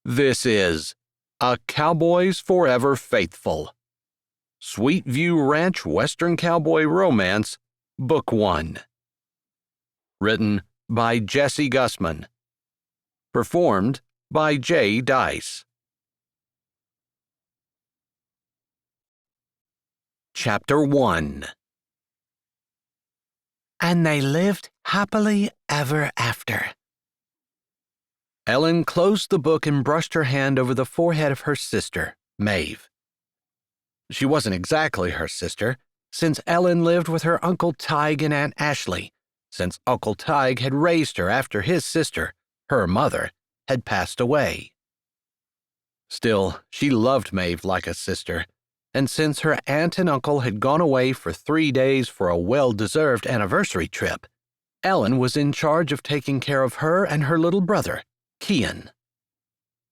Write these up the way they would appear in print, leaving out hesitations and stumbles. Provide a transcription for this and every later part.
This is A Cowboy's Forever Faithful. Sweet View Ranch Western Cowboy Romance, Book 1. Written by Jessie Gussman. Performed by J. Dice. Chapter 1. And they lived happily ever after. Ellen closed the book and brushed her hand over the forehead of her sister, Maeve. She wasn't exactly her sister, since Ellen lived with her Uncle Tige and Aunt Ashley, since Uncle Tige had raised her after his sister, her mother, had passed away. Still, she loved Maeve like a sister, and since her aunt and uncle had gone away for 3 days for a well-deserved anniversary trip, Ellen was in charge of taking care of her and her little brother, Kian.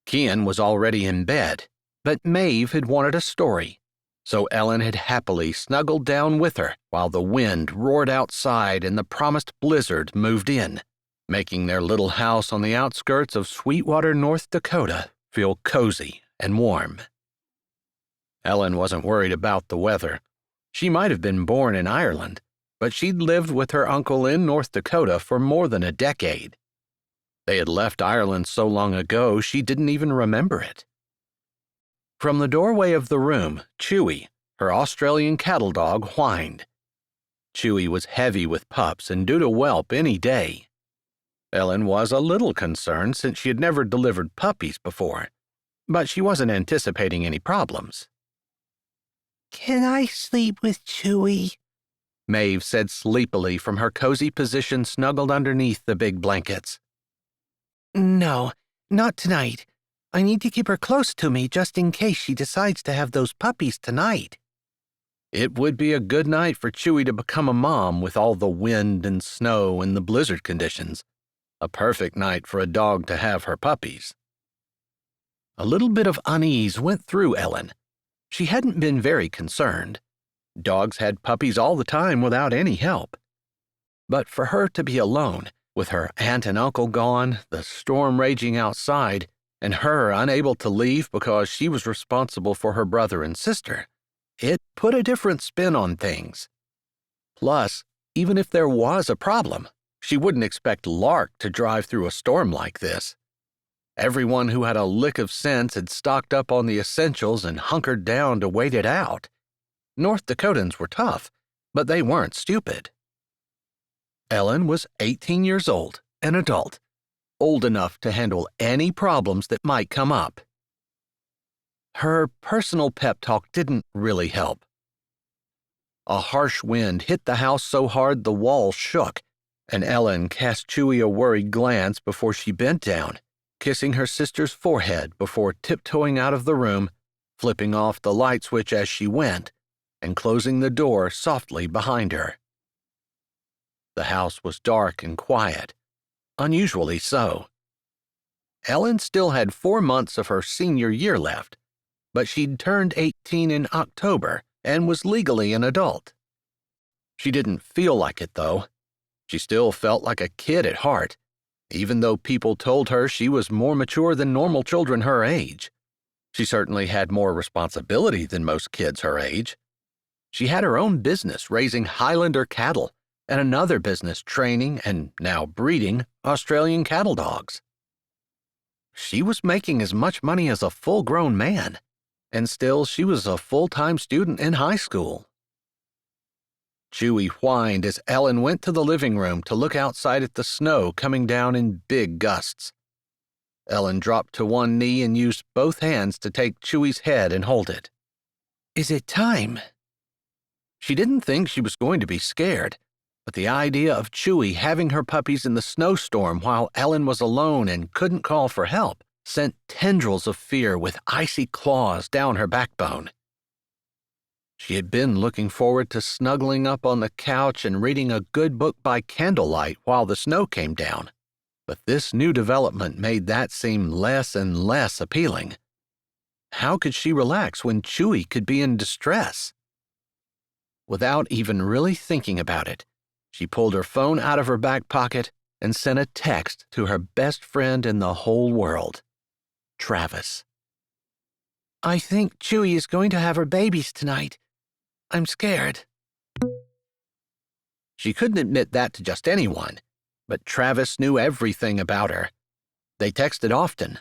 Kian was already in bed, but Maeve had wanted a story, so Ellen had happily snuggled down with her while the wind roared outside and the promised blizzard moved in, making their little house on the outskirts of Sweetwater, North Dakota, feel cozy and warm. Ellen wasn't worried about the weather. She might have been born in Ireland, but she'd lived with her uncle in North Dakota for more than a decade. They had left Ireland so long ago she didn't even remember it. From the doorway of the room, Chewy, her Australian cattle dog, whined. Chewy was heavy with pups and due to whelp any day. Ellen was a little concerned since she had never delivered puppies before, but she wasn't anticipating any problems. "Can I sleep with Chewy?" Maeve said sleepily from her cozy position snuggled underneath the big blankets. "No, not tonight. I need to keep her close to me just in case she decides to have those puppies tonight." It would be a good night for Chewy to become a mom with all the wind and snow and the blizzard conditions. A perfect night for a dog to have her puppies. A little bit of unease went through Ellen. She hadn't been very concerned. Dogs had puppies all the time without any help. But for her to be alone, with her aunt and uncle gone, the storm raging outside, and her unable to leave because she was responsible for her brother and sister, it put a different spin on things. Plus, even if there was a problem, she wouldn't expect Lark to drive through a storm like this. Everyone who had a lick of sense had stocked up on the essentials and hunkered down to wait it out. North Dakotans were tough, but they weren't stupid. Ellen was 18 years old, an adult, old enough to handle any problems that might come up. Her personal pep talk didn't really help. A harsh wind hit the house so hard the walls shook, and Ellen cast Chewy a worried glance before she bent down, kissing her sister's forehead before tiptoeing out of the room, flipping off the light switch as she went, and closing the door softly behind her. The house was dark and quiet, unusually so. Ellen still had 4 months of her senior year left, but she'd turned 18 in October and was legally an adult. She didn't feel like it, though. She still felt like a kid at heart, even though people told her she was more mature than normal children her age. She certainly had more responsibility than most kids her age. She had her own business raising Highlander cattle and another business training and now breeding Australian cattle dogs. She was making as much money as a full-grown man, and still she was a full-time student in high school. Chewy whined as Ellen went to the living room to look outside at the snow coming down in big gusts. Ellen dropped to one knee and used both hands to take Chewy's head and hold it. "Is it time?" She didn't think she was going to be scared, but the idea of Chewy having her puppies in the snowstorm while Ellen was alone and couldn't call for help sent tendrils of fear with icy claws down her backbone. She had been looking forward to snuggling up on the couch and reading a good book by candlelight while the snow came down, but this new development made that seem less and less appealing. How could she relax when Chewy could be in distress? Without even really thinking about it, she pulled her phone out of her back pocket and sent a text to her best friend in the whole world. Travis. I think Chewie is going to have her babies tonight. I'm scared. She couldn't admit that to just anyone, but Travis knew everything about her. They texted often.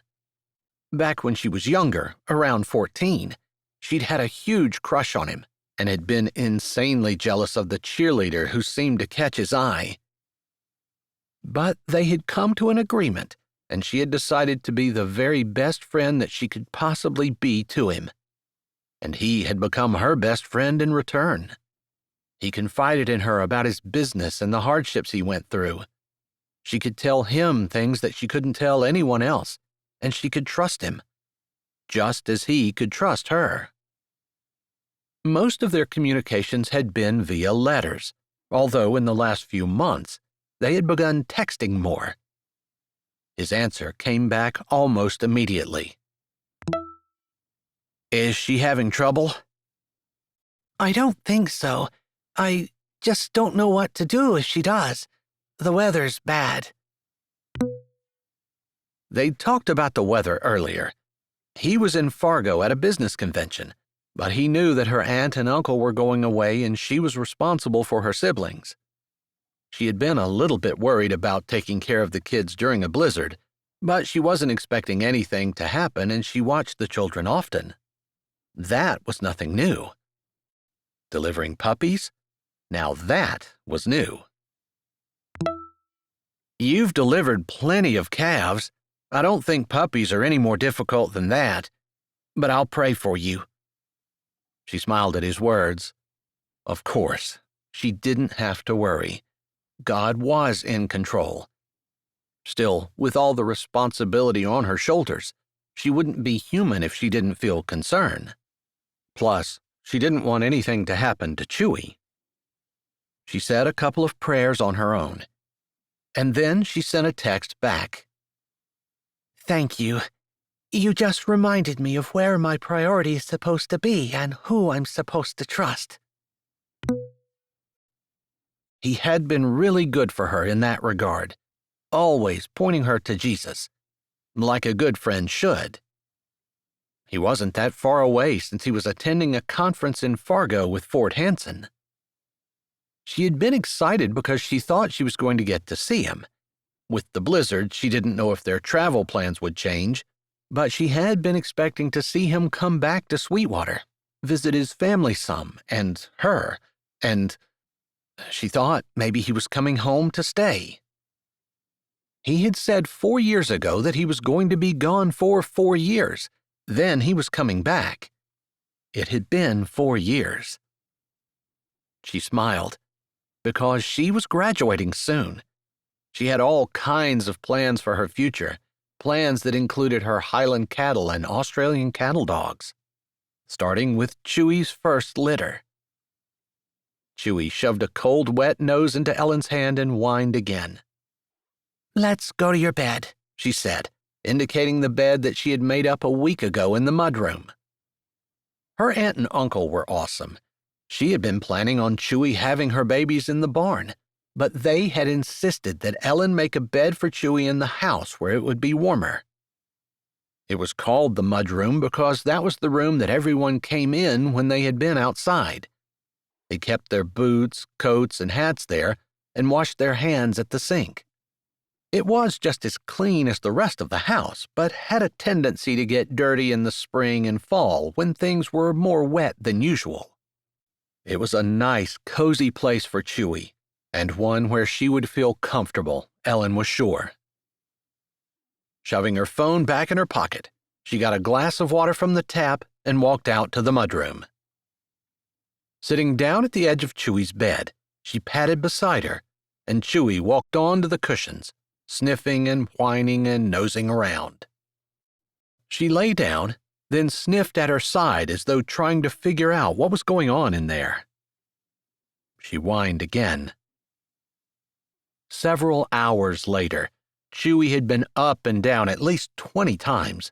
Back when she was younger, around 14, she'd had a huge crush on him and had been insanely jealous of the cheerleader who seemed to catch his eye. But they had come to an agreement, and she had decided to be the very best friend that she could possibly be to him. And he had become her best friend in return. He confided in her about his business and the hardships he went through. She could tell him things that she couldn't tell anyone else, and she could trust him, just as he could trust her. Most of their communications had been via letters, although in the last few months, they had begun texting more. His answer came back almost immediately. Is she having trouble? I don't think so. I just don't know what to do if she does. The weather's bad. They'd talked about the weather earlier. He was in Fargo at a business convention, but he knew that her aunt and uncle were going away and she was responsible for her siblings. She had been a little bit worried about taking care of the kids during a blizzard, but she wasn't expecting anything to happen and she watched the children often. That was nothing new. Delivering puppies? Now that was new. You've delivered plenty of calves. I don't think puppies are any more difficult than that, but I'll pray for you. She smiled at his words. Of course, she didn't have to worry. God was in control. Still, with all the responsibility on her shoulders, she wouldn't be human if she didn't feel concern. Plus, she didn't want anything to happen to Chewie. She said a couple of prayers on her own, and then she sent a text back. Thank you. You just reminded me of where my priority is supposed to be and who I'm supposed to trust. He had been really good for her in that regard, always pointing her to Jesus, like a good friend should. He wasn't that far away since he was attending a conference in Fargo with Fort Hansen. She had been excited because she thought she was going to get to see him. With the blizzard, she didn't know if their travel plans would change, but she had been expecting to see him come back to Sweetwater, visit his family some, and her, and she thought maybe he was coming home to stay. He had said 4 years ago that he was going to be gone for 4 years. Then he was coming back. It had been 4 years. She smiled, because she was graduating soon. She had all kinds of plans for her future, plans that included her Highland cattle and Australian cattle dogs, starting with Chewie's first litter. Chewie shoved a cold, wet nose into Ellen's hand and whined again. Let's go to your bed, she said, indicating the bed that she had made up a week ago in the mudroom. Her aunt and uncle were awesome. She had been planning on Chewie having her babies in the barn, but they had insisted that Ellen make a bed for Chewie in the house where it would be warmer. It was called the mudroom because that was the room that everyone came in when they had been outside. They kept their boots, coats, and hats there and washed their hands at the sink. It was just as clean as the rest of the house, but had a tendency to get dirty in the spring and fall when things were more wet than usual. It was a nice, cozy place for Chewie, and one where she would feel comfortable, Ellen was sure. Shoving her phone back in her pocket, she got a glass of water from the tap and walked out to the mudroom. Sitting down at the edge of Chewie's bed, she patted beside her, and Chewie walked on to the cushions, sniffing and whining and nosing around. She lay down, then sniffed at her side as though trying to figure out what was going on in there. She whined again. Several hours later, Chewie had been up and down at least 20 times.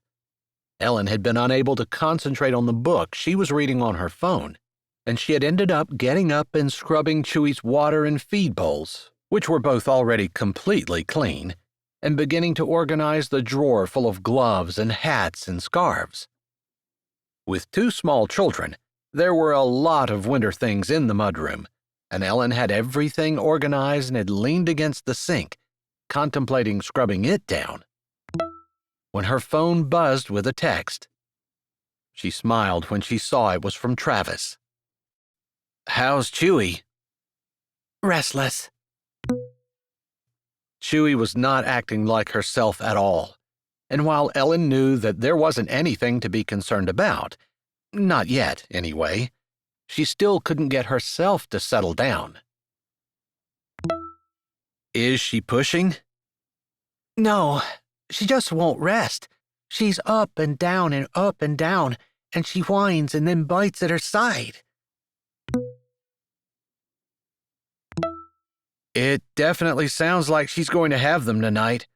Ellen had been unable to concentrate on the book she was reading on her phone, and she had ended up getting up and scrubbing Chewie's water and feed bowls, which were both already completely clean, and beginning to organize the drawer full of gloves and hats and scarves. With 2 small children, there were a lot of winter things in the mudroom, and Ellen had everything organized and had leaned against the sink, contemplating scrubbing it down, when her phone buzzed with a text. She smiled when she saw it was from Travis. "How's Chewy?" Restless. Chewy was not acting like herself at all, and while Ellen knew that there wasn't anything to be concerned about, not yet, anyway, she still couldn't get herself to settle down. "Is she pushing?" No, she just won't rest. She's up and down, and she whines and then bites at her side. "It definitely sounds like she's going to have them tonight.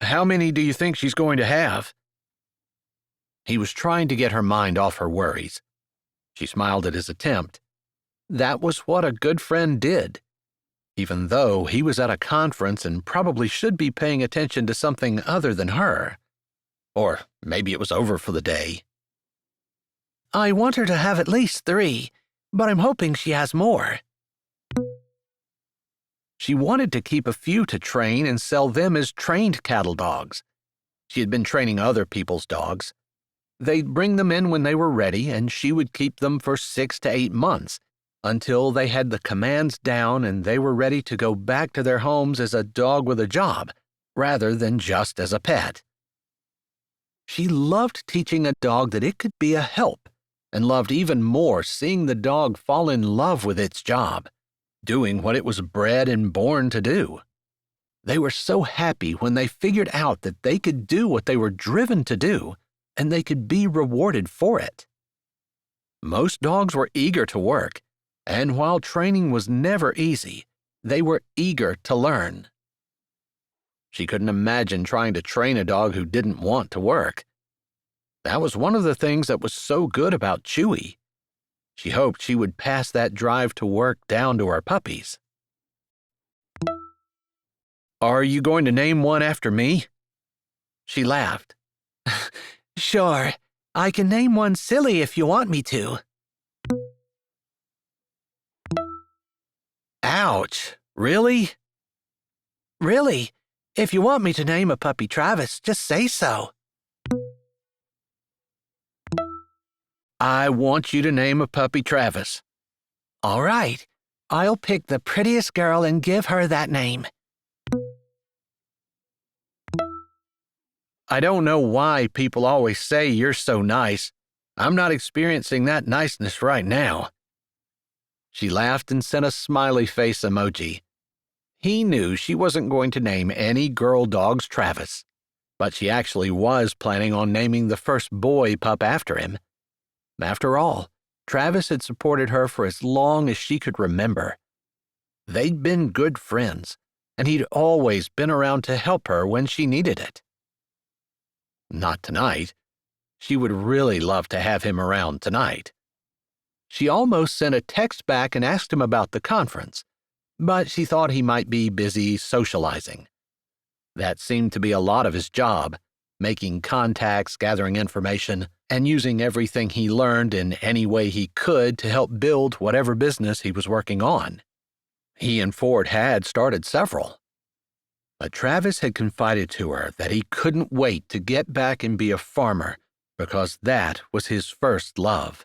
How many do you think she's going to have?" He was trying to get her mind off her worries. She smiled at his attempt. That was what a good friend did, even though he was at a conference and probably should be paying attention to something other than her. Or maybe it was over for the day. I want her to have at least 3, but I'm hoping she has more. She wanted to keep a few to train and sell them as trained cattle dogs. She had been training other people's dogs. They'd bring them in when they were ready, and she would keep them for 6 to 8 months, until they had the commands down and they were ready to go back to their homes as a dog with a job, rather than just as a pet. She loved teaching a dog that it could be a help, and loved even more seeing the dog fall in love with its job, doing what it was bred and born to do. They were so happy when they figured out that they could do what they were driven to do, and they could be rewarded for it. Most dogs were eager to work, and while training was never easy, they were eager to learn. She couldn't imagine trying to train a dog who didn't want to work. That was one of the things that was so good about Chewy. She hoped she would pass that drive to work down to her puppies. "Are you going to name one after me?" She laughed. Sure, I can name one Silly if you want me to. Ouch, really? Really, if you want me to name a puppy Travis, just say so. I want you to name a puppy Travis. All right, I'll pick the prettiest girl and give her that name. I don't know why people always say you're so nice. I'm not experiencing that niceness right now. She laughed and sent a smiley face emoji. He knew she wasn't going to name any girl dogs Travis, but she actually was planning on naming the first boy pup after him. After all, Travis had supported her for as long as she could remember. They'd been good friends, and he'd always been around to help her when she needed it. Not tonight. She would really love to have him around tonight. She almost sent a text back and asked him about the conference, but she thought he might be busy socializing. That seemed to be a lot of his job, making contacts, gathering information, and using everything he learned in any way he could to help build whatever business he was working on. He and Ford had started several. But Travis had confided to her that he couldn't wait to get back and be a farmer because that was his first love.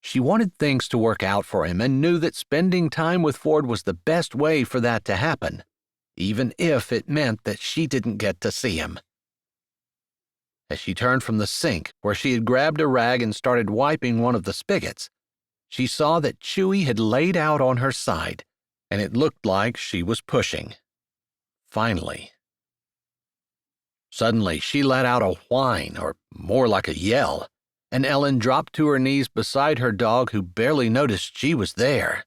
She wanted things to work out for him and knew that spending time with Ford was the best way for that to happen, even if it meant that she didn't get to see him. As she turned from the sink, where she had grabbed a rag and started wiping one of the spigots, she saw that Chewy had laid out on her side, and it looked like she was pushing. Finally. Suddenly, she let out a whine, or more like a yell, and Ellen dropped to her knees beside her dog, who barely noticed she was there.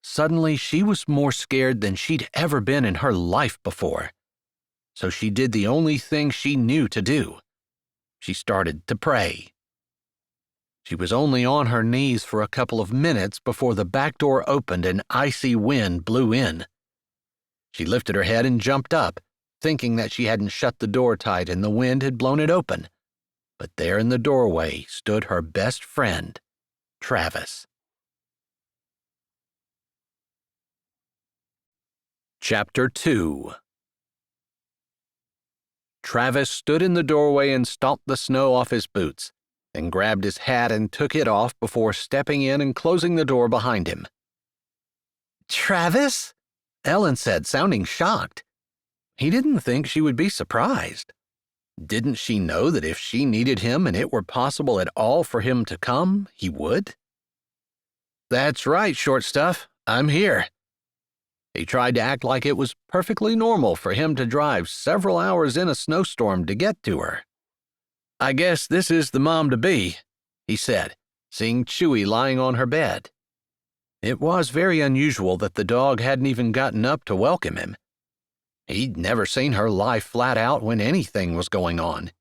Suddenly, she was more scared than she'd ever been in her life before. So she did the only thing she knew to do. She started to pray. She was only on her knees for a couple of minutes before the back door opened and icy wind blew in. She lifted her head and jumped up, thinking that she hadn't shut the door tight and the wind had blown it open. But there in the doorway stood her best friend, Travis. Chapter 2. Travis stood in the doorway and stomped the snow off his boots, then grabbed his hat and took it off before stepping in and closing the door behind him. Travis? Ellen said, sounding shocked. He didn't think she would be surprised. Didn't she know that if she needed him and it were possible at all for him to come, he would? That's right, short stuff. I'm here. He tried to act like it was perfectly normal for him to drive several hours in a snowstorm to get to her. I guess this is the mom-to-be, he said, seeing Chewy lying on her bed. It was very unusual that the dog hadn't even gotten up to welcome him. He'd never seen her lie flat out when anything was going on.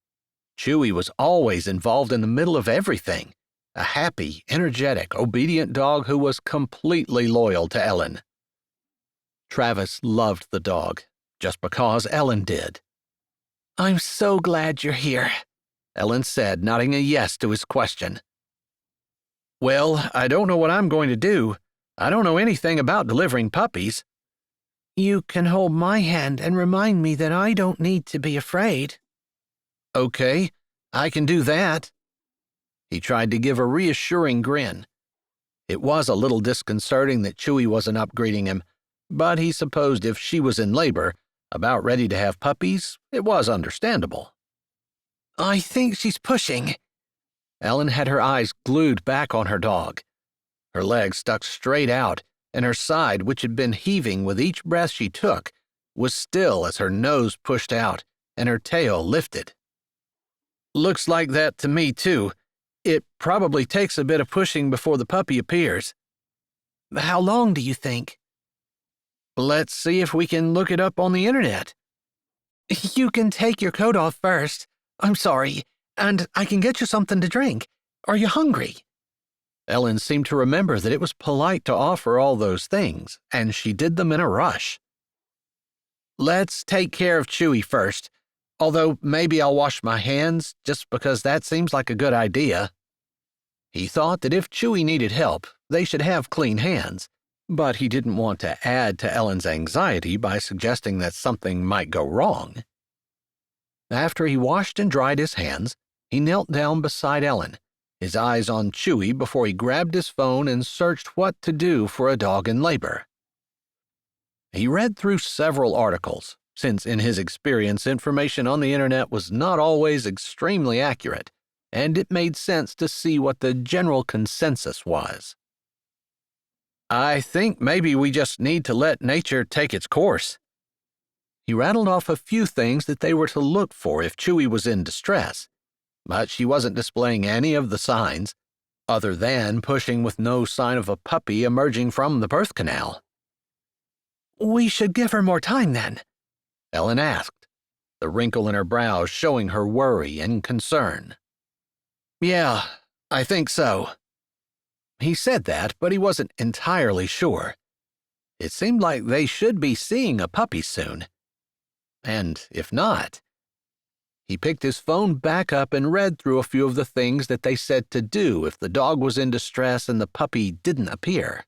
Chewy was always involved in the middle of everything, a happy, energetic, obedient dog who was completely loyal to Ellen. Travis loved the dog, just because Ellen did. I'm so glad you're here, Ellen said, nodding a yes to his question. Well, I don't know what I'm going to do. I don't know anything about delivering puppies. You can hold my hand and remind me that I don't need to be afraid. Okay, I can do that. He tried to give a reassuring grin. It was a little disconcerting that Chewy wasn't up greeting him, but he supposed if she was in labor, about ready to have puppies, it was understandable. I think she's pushing. Ellen had her eyes glued back on her dog. Her legs stuck straight out, and her side, which had been heaving with each breath she took, was still as her nose pushed out and her tail lifted. Looks like that to me, too. It probably takes a bit of pushing before the puppy appears. How long do you think? Let's see if we can look it up on the internet. You can take your coat off first. I'm sorry, and I can get you something to drink. Are you hungry? Ellen seemed to remember that it was polite to offer all those things, and she did them in a rush. Let's take care of Chewy first, although maybe I'll wash my hands just because that seems like a good idea. He thought that if Chewy needed help, they should have clean hands, but he didn't want to add to Ellen's anxiety by suggesting that something might go wrong. After he washed and dried his hands, he knelt down beside Ellen, his eyes on Chewy before he grabbed his phone and searched what to do for a dog in labor. He read through several articles, since in his experience information on the internet was not always extremely accurate, and it made sense to see what the general consensus was. I think maybe we just need to let nature take its course. He rattled off a few things that they were to look for if Chewy was in distress, but she wasn't displaying any of the signs, other than pushing with no sign of a puppy emerging from the birth canal. We should give her more time then, Ellen asked, the wrinkle in her brows showing her worry and concern. Yeah, I think so. He said that, but he wasn't entirely sure. It seemed like they should be seeing a puppy soon. And if not, he picked his phone back up and read through a few of the things that they said to do if the dog was in distress and the puppy didn't appear.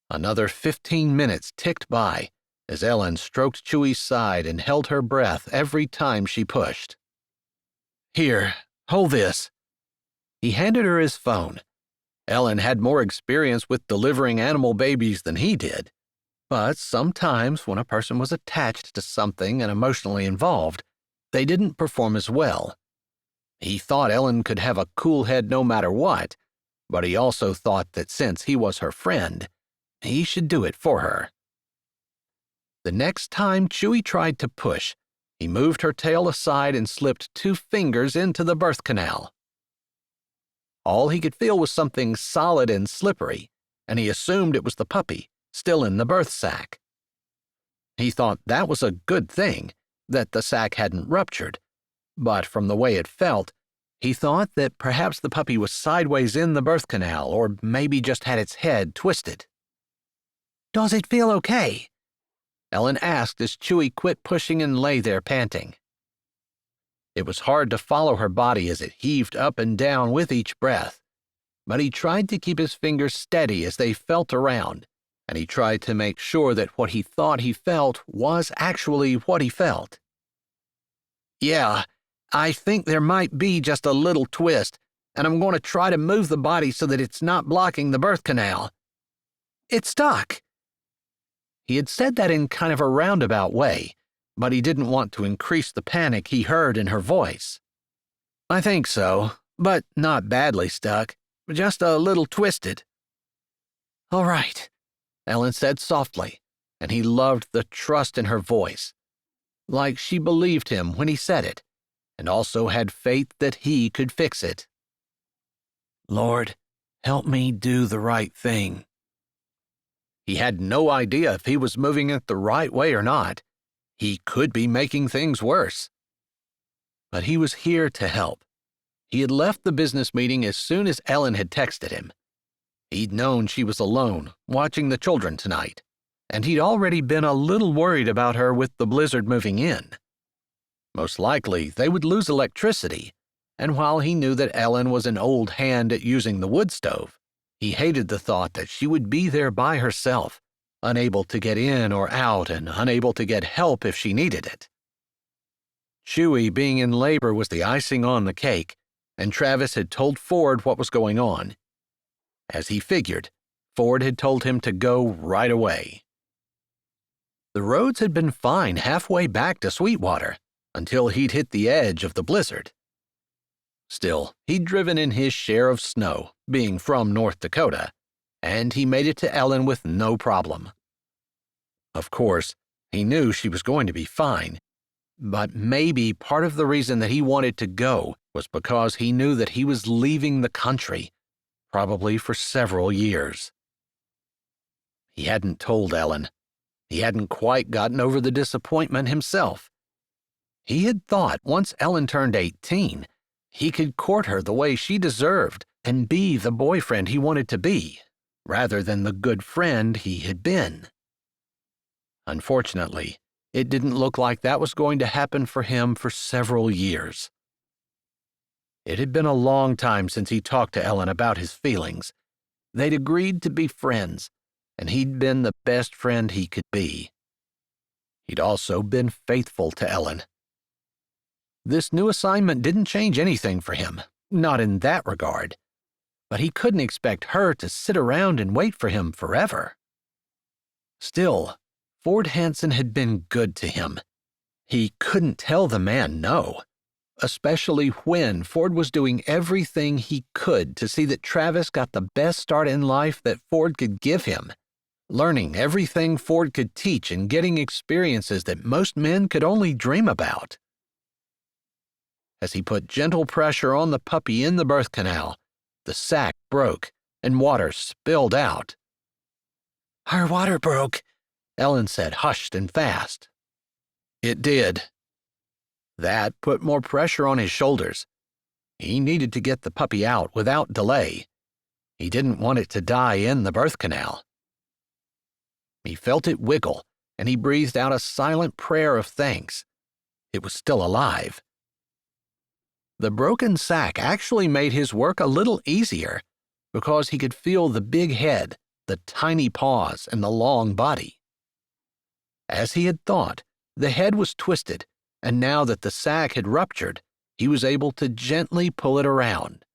Another 15 minutes ticked by as Ellen stroked Chewy's side and held her breath every time she pushed. Here, hold this. He handed her his phone. Ellen had more experience with delivering animal babies than he did, but sometimes when a person was attached to something and emotionally involved, they didn't perform as well. He thought Ellen could have a cool head no matter what, but he also thought that since he was her friend, he should do it for her. The next time Chewy tried to push, he moved her tail aside and slipped 2 fingers into the birth canal. All he could feel was something solid and slippery, and he assumed it was the puppy, still in the birth sac. He thought that was a good thing, that the sac hadn't ruptured, but from the way it felt, he thought that perhaps the puppy was sideways in the birth canal or maybe just had its head twisted. Does it feel okay? Ellen asked as Chewie quit pushing and lay there panting. It was hard to follow her body as it heaved up and down with each breath, but he tried to keep his fingers steady as they felt around, and he tried to make sure that what he thought he felt was actually what he felt. Yeah, I think there might be just a little twist, and I'm going to try to move the body so that it's not blocking the birth canal. It's stuck. He had said that in kind of a roundabout way, but he didn't want to increase the panic he heard in her voice. I think so, but not badly stuck, just a little twisted. All right, Ellen said softly, and he loved the trust in her voice, like she believed him when he said it, and also had faith that he could fix it. Lord, help me do the right thing. He had no idea if he was moving it the right way or not. He could be making things worse. But he was here to help. He had left the business meeting as soon as Ellen had texted him. He'd known she was alone, watching the children tonight, and he'd already been a little worried about her with the blizzard moving in. Most likely, they would lose electricity, and while he knew that Ellen was an old hand at using the wood stove, he hated the thought that she would be there by herself, unable to get in or out and unable to get help if she needed it. Chewie being in labor was the icing on the cake, and Travis had told Ford what was going on. As he figured, Ford had told him to go right away. The roads had been fine halfway back to Sweetwater, until he'd hit the edge of the blizzard. Still, he'd driven in his share of snow, being from North Dakota, and he made it to Ellen with no problem. Of course, he knew she was going to be fine, but maybe part of the reason that he wanted to go was because he knew that he was leaving the country, probably for several years. He hadn't told Ellen. He hadn't quite gotten over the disappointment himself. He had thought once Ellen turned 18, he could court her the way she deserved and be the boyfriend he wanted to be, rather than the good friend he had been. Unfortunately, it didn't look like that was going to happen for him for several years. It had been a long time since he talked to Ellen about his feelings. They'd agreed to be friends, and he'd been the best friend he could be. He'd also been faithful to Ellen. This new assignment didn't change anything for him, not in that regard, but he couldn't expect her to sit around and wait for him forever. Still, Ford Hansen had been good to him. He couldn't tell the man no, especially when Ford was doing everything he could to see that Travis got the best start in life that Ford could give him, learning everything Ford could teach and getting experiences that most men could only dream about. As he put gentle pressure on the puppy in the birth canal, the sack broke and water spilled out. Our water broke, Ellen said, hushed and fast. It did. That put more pressure on his shoulders. He needed to get the puppy out without delay. He didn't want it to die in the birth canal. He felt it wiggle, and he breathed out a silent prayer of thanks. It was still alive. The broken sack actually made his work a little easier because he could feel the big head, the tiny paws, and the long body. As he had thought, the head was twisted, and now that the sack had ruptured, he was able to gently pull it around.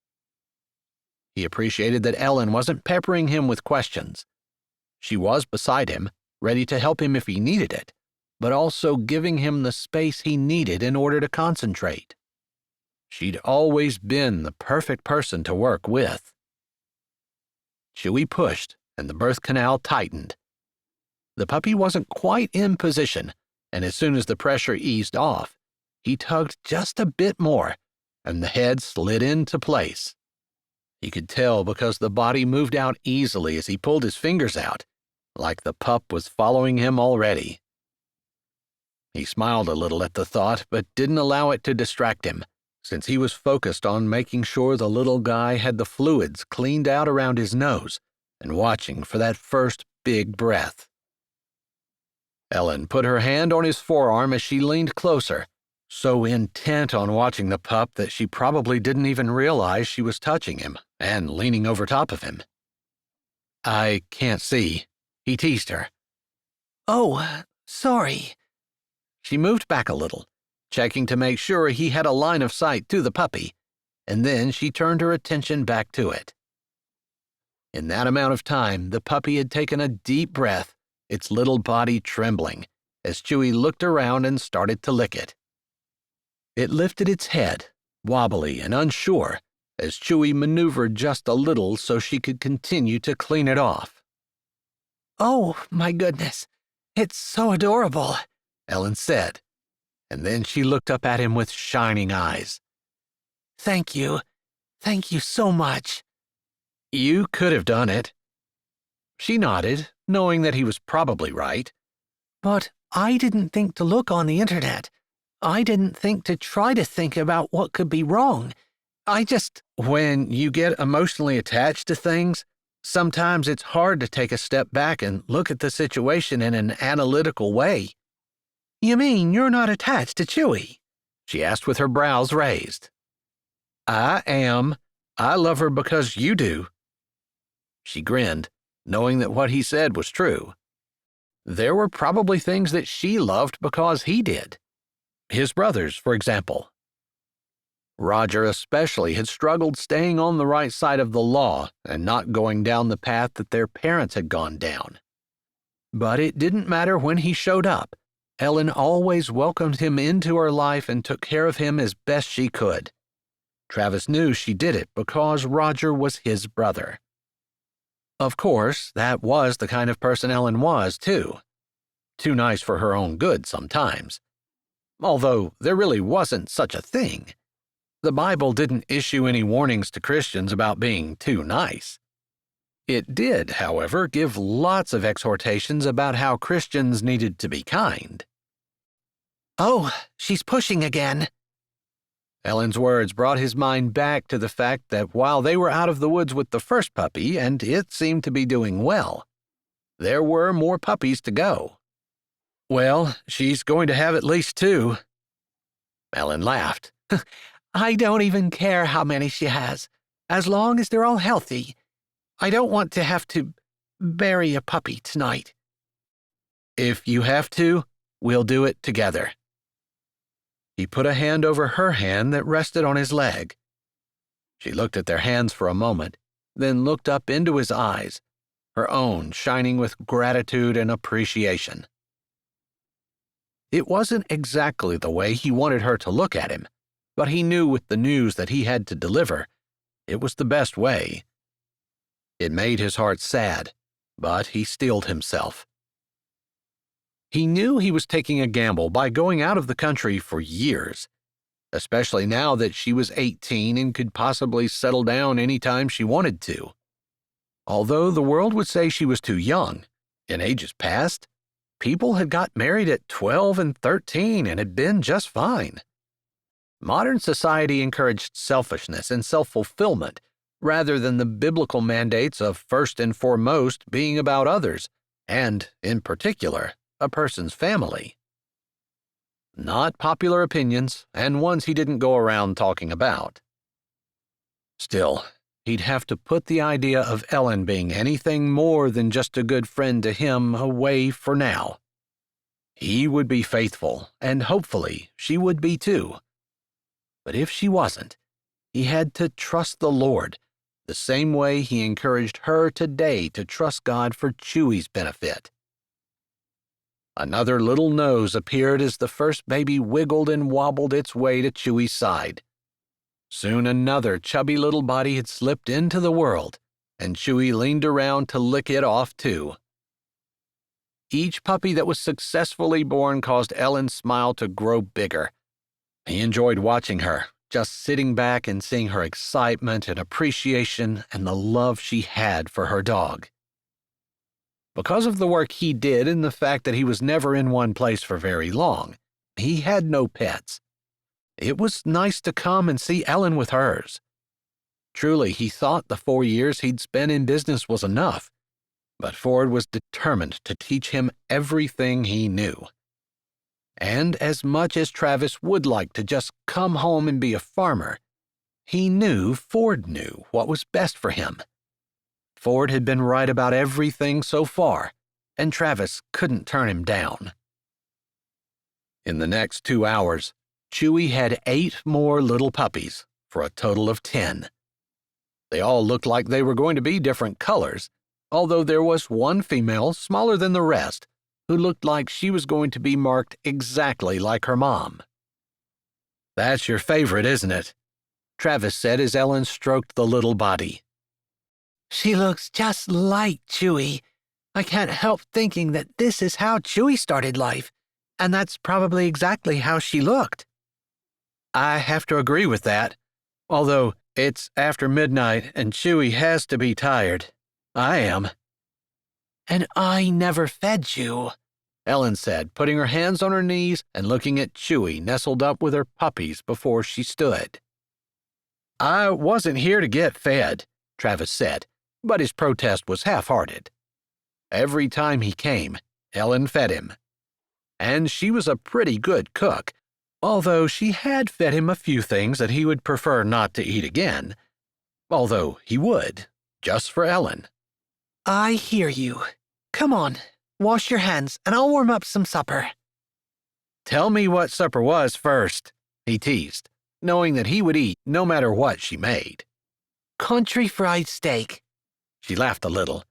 He appreciated that Ellen wasn't peppering him with questions. She was beside him, ready to help him if he needed it, but also giving him the space he needed in order to concentrate. She'd always been the perfect person to work with. Chewie pushed, and the birth canal tightened. The puppy wasn't quite in position, and as soon as the pressure eased off, he tugged just a bit more, and the head slid into place. He could tell because the body moved out easily as he pulled his fingers out, like the pup was following him already. He smiled a little at the thought, but didn't allow it to distract him, since he was focused on making sure the little guy had the fluids cleaned out around his nose and watching for that first big breath. Ellen put her hand on his forearm as she leaned closer, so intent on watching the pup that she probably didn't even realize she was touching him and leaning over top of him. "I can't see," he teased her. "Oh, sorry." She moved back a little, checking to make sure he had a line of sight to the puppy, and then she turned her attention back to it. In that amount of time, the puppy had taken a deep breath, its little body trembling, as Chewie looked around and started to lick it. It lifted its head, wobbly and unsure, as Chewie maneuvered just a little so she could continue to clean it off. "Oh, my goodness. It's so adorable," Ellen said, and then she looked up at him with shining eyes. "Thank you. Thank you so much." "You could have done it." She nodded, knowing that he was probably right. "But I didn't think to look on the internet. I didn't think to try to think about what could be wrong. I just—" When you get emotionally attached to things, sometimes it's hard to take a step back and look at the situation in an analytical way. "You mean you're not attached to Chewie?" She asked with her brows raised. "I am. I love her because you do." She grinned, knowing that what he said was true. There were probably things that she loved because he did. His brothers, for example. Roger especially had struggled staying on the right side of the law and not going down the path that their parents had gone down. But it didn't matter when he showed up. Ellen always welcomed him into her life and took care of him as best she could. Travis knew she did it because Roger was his brother. Of course, that was the kind of person Ellen was, too. Too nice for her own good sometimes. Although there really wasn't such a thing. The Bible didn't issue any warnings to Christians about being too nice. It did, however, give lots of exhortations about how Christians needed to be kind. "Oh, she's pushing again." Ellen's words brought his mind back to the fact that while they were out of the woods with the first puppy, and it seemed to be doing well, there were more puppies to go. "Well, she's going to have at least 2. Ellen laughed. "I don't even care how many she has, as long as they're all healthy. I don't want to have to bury a puppy tonight." "If you have to, we'll do it together." He put a hand over her hand that rested on his leg. She looked at their hands for a moment, then looked up into his eyes, her own shining with gratitude and appreciation. It wasn't exactly the way he wanted her to look at him, but he knew with the news that he had to deliver, it was the best way. It made his heart sad, but he steeled himself. He knew he was taking a gamble by going out of the country for years, especially now that she was 18 and could possibly settle down any time she wanted to. Although the world would say she was too young, in ages past, people had got married at 12 and 13 and had been just fine. Modern society encouraged selfishness and self-fulfillment rather than the biblical mandates of first and foremost being about others, and, in particular, a person's family. Not popular opinions, and ones he didn't go around talking about. Still, he'd have to put the idea of Ellen being anything more than just a good friend to him away for now. He would be faithful, and hopefully she would be too. But if she wasn't, he had to trust the Lord, the same way he encouraged her today to trust God for Chewie's benefit. Another little nose appeared as the first baby wiggled and wobbled its way to Chewie's side. Soon another chubby little body had slipped into the world, and Chewie leaned around to lick it off too. Each puppy that was successfully born caused Ellen's smile to grow bigger. He enjoyed watching her, just sitting back and seeing her excitement and appreciation and the love she had for her dog. Because of the work he did and the fact that he was never in one place for very long, he had no pets. It was nice to come and see Ellen with hers. Truly, he thought the 4 years he'd spent in business was enough. But Ford was determined to teach him everything he knew. And as much as Travis would like to just come home and be a farmer, he knew Ford knew what was best for him. Ford had been right about everything so far, and Travis couldn't turn him down. In the next 2 hours, Chewie had 8 more little puppies, for a total of 10. They all looked like they were going to be different colors, although there was one female smaller than the rest who looked like she was going to be marked exactly like her mom. "That's your favorite, isn't it?" Travis said as Ellen stroked the little body. She looks just like Chewie. I can't help thinking that this is how Chewie started life, and that's probably exactly how she looked. I have to agree with that, although it's after midnight and Chewie has to be tired. I am. And I never fed you, Ellen said, putting her hands on her knees and looking at Chewie nestled up with her puppies before she stood. I wasn't here to get fed, Travis said, but his protest was half-hearted. Every time he came, Ellen fed him. And she was a pretty good cook, although she had fed him a few things that he would prefer not to eat again. Although he would, just for Ellen. I hear you. Come on, wash your hands, and I'll warm up some supper. Tell me what supper was first, he teased, knowing that he would eat no matter what she made. Country fried steak. She laughed a little.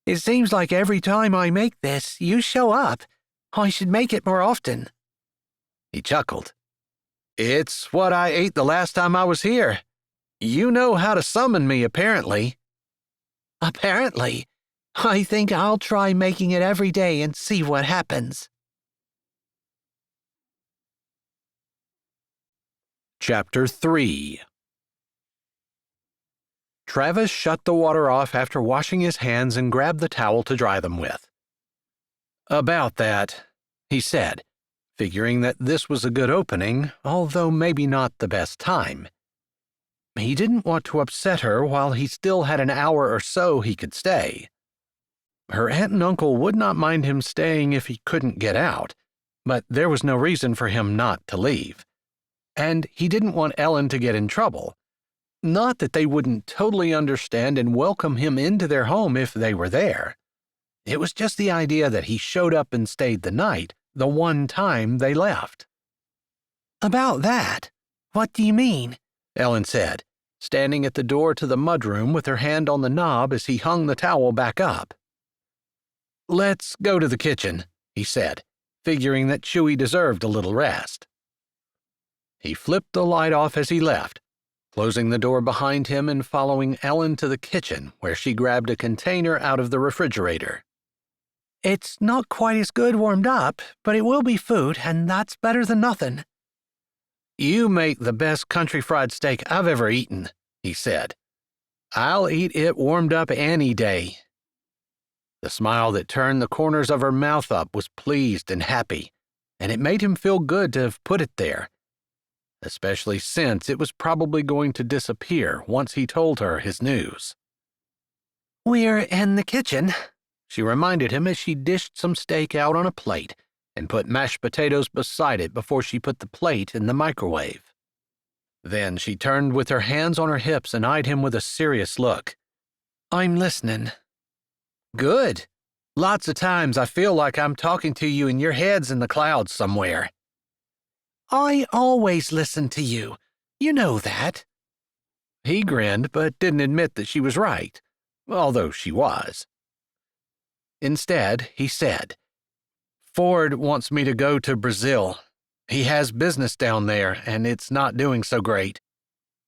It seems like every time I make this, you show up. I should make it more often. He chuckled. It's what I ate the last time I was here. You know how to summon me, apparently. Apparently. I think I'll try making it every day and see what happens. Chapter 3. Travis shut the water off after washing his hands and grabbed the towel to dry them with. About that, he said, figuring that this was a good opening, although maybe not the best time. He didn't want to upset her while he still had an hour or so he could stay. Her aunt and uncle would not mind him staying if he couldn't get out, but there was no reason for him not to leave. And he didn't want Ellen to get in trouble. Not that they wouldn't totally understand and welcome him into their home if they were there. It was just the idea that he showed up and stayed the night, the one time they left. About that, what do you mean? Ellen said, standing at the door to the mudroom with her hand on the knob as he hung the towel back up. Let's go to the kitchen, he said, figuring that Chewie deserved a little rest. He flipped the light off as he left, closing the door behind him and following Ellen to the kitchen where she grabbed a container out of the refrigerator. It's not quite as good warmed up, but it will be food, and that's better than nothing. You make the best country fried steak I've ever eaten, he said. I'll eat it warmed up any day. The smile that turned the corners of her mouth up was pleased and happy, and it made him feel good to have put it there, especially since it was probably going to disappear once he told her his news. We're in the kitchen, she reminded him as she dished some steak out on a plate and put mashed potatoes beside it before she put the plate in the microwave. Then she turned with her hands on her hips and eyed him with a serious look. I'm listening. Good. Lots of times I feel like I'm talking to you and your head's in the clouds somewhere. I always listen to you. You know that. He grinned, but didn't admit that she was right, although she was. Instead, he said, Ford wants me to go to Brazil. He has business down there, and it's not doing so great.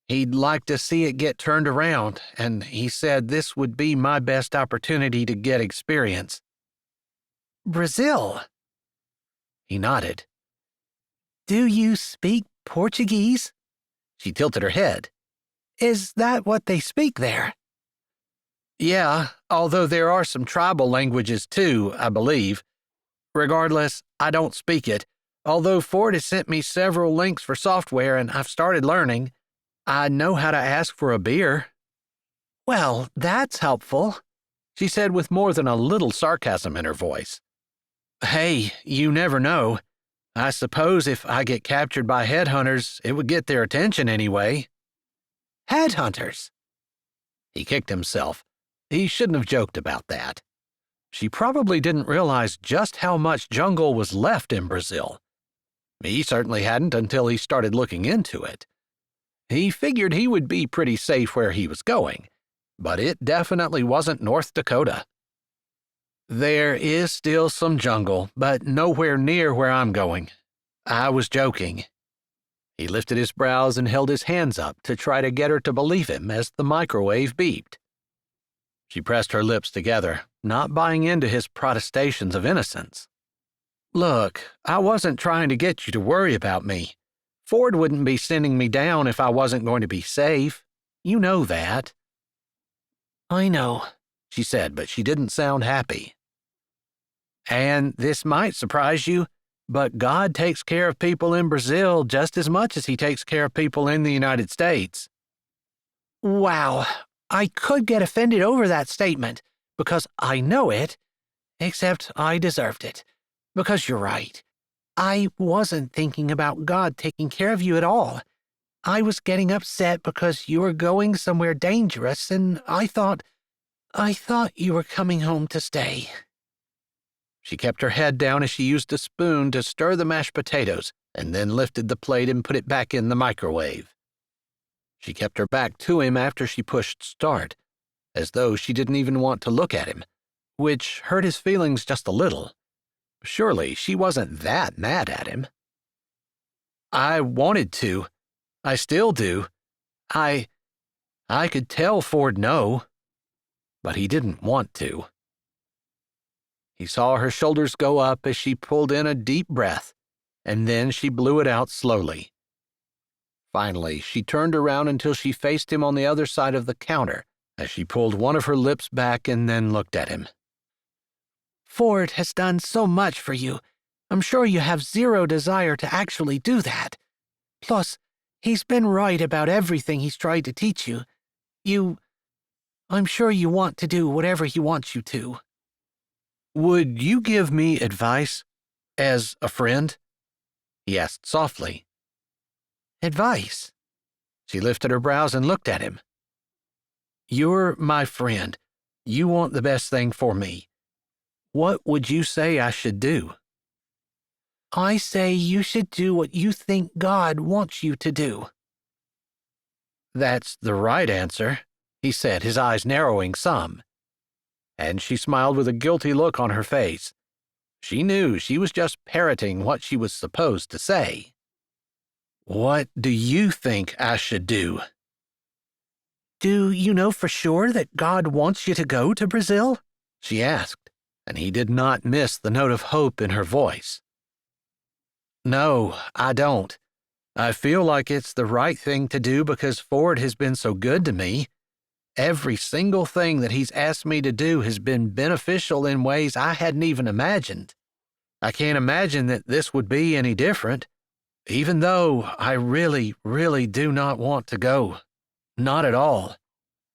He'd like to see it get turned around, and he said this would be my best opportunity to get experience. Brazil? He nodded. Do you speak Portuguese? She tilted her head. Is that what they speak there? Yeah, although there are some tribal languages too, I believe. Regardless, I don't speak it, although Ford has sent me several links for software and I've started learning. I know how to ask for a beer. Well, that's helpful. she said with more than a little sarcasm in her voice. Hey, you never know. I suppose if I get captured by headhunters, it would get their attention anyway. Headhunters? He kicked himself. He shouldn't have joked about that. She probably didn't realize just how much jungle was left in Brazil. He certainly hadn't until he started looking into it. He figured he would be pretty safe where he was going, but it definitely wasn't North Dakota. There is still some jungle, but nowhere near where I'm going. I was joking. He lifted his brows and held his hands up to try to get her to believe him as the microwave beeped. She pressed her lips together, not buying into his protestations of innocence. Look, I wasn't trying to get you to worry about me. Ford wouldn't be sending me down if I wasn't going to be safe. You know that. I know, she said, but she didn't sound happy. And this might surprise you, but God takes care of people in Brazil just as much as he takes care of people in the United States. Wow, I could get offended over that statement, because I know it, except I deserved it, because you're right. I wasn't thinking about God taking care of you at all. I was getting upset because you were going somewhere dangerous, and I thought you were coming home to stay. She kept her head down as she used a spoon to stir the mashed potatoes and then lifted the plate and put it back in the microwave. She kept her back to him after she pushed start, as though she didn't even want to look at him, which hurt his feelings just a little. Surely she wasn't that mad at him. I wanted to. I still do. I could tell Ford no, but he didn't want to. He saw her shoulders go up as she pulled in a deep breath, and then she blew it out slowly. Finally, she turned around until she faced him on the other side of the counter as she pulled one of her lips back and then looked at him. Ford has done so much for you. I'm sure you have zero desire to actually do that. Plus, he's been right about everything he's tried to teach you. I'm sure you want to do whatever he wants you to. Would you give me advice? As a friend? He asked softly. Advice? She lifted her brows and looked at him. You're my friend. You want the best thing for me. What would you say I should do? I say you should do what you think God wants you to do. That's the right answer, he said, his eyes narrowing some. And she smiled with a guilty look on her face. She knew she was just parroting what she was supposed to say. What do you think I should do? Do you know for sure that God wants you to go to Brazil? She asked, and he did not miss the note of hope in her voice. No, I don't. I feel like it's the right thing to do because Ford has been so good to me. Every single thing that he's asked me to do has been beneficial in ways I hadn't even imagined. I can't imagine that this would be any different, even though I really, really do not want to go. Not at all.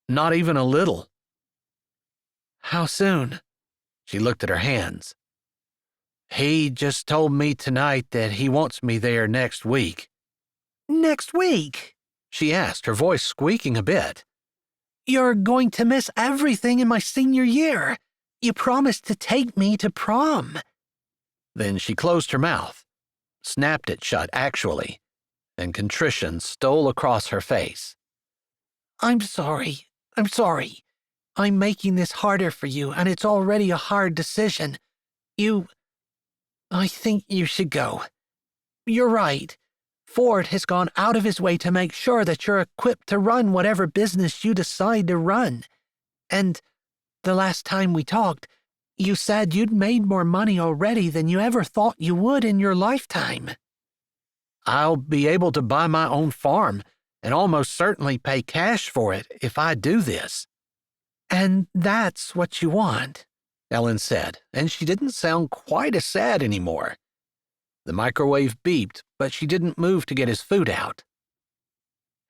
Not even a little. How soon? She looked at her hands. He just told me tonight that he wants me there next week. Next week? She asked, her voice squeaking a bit. You're going to miss everything in my senior year. You promised to take me to prom. Then she closed her mouth, snapped it shut actually, and contrition stole across her face. I'm sorry. I'm making this harder for you, and it's already a hard decision. I think you should go. You're right. Ford has gone out of his way to make sure that you're equipped to run whatever business you decide to run. And the last time we talked, you said you'd made more money already than you ever thought you would in your lifetime. I'll be able to buy my own farm and almost certainly pay cash for it if I do this. And that's what you want, Ellen said, and she didn't sound quite as sad anymore. The microwave beeped, but she didn't move to get his food out.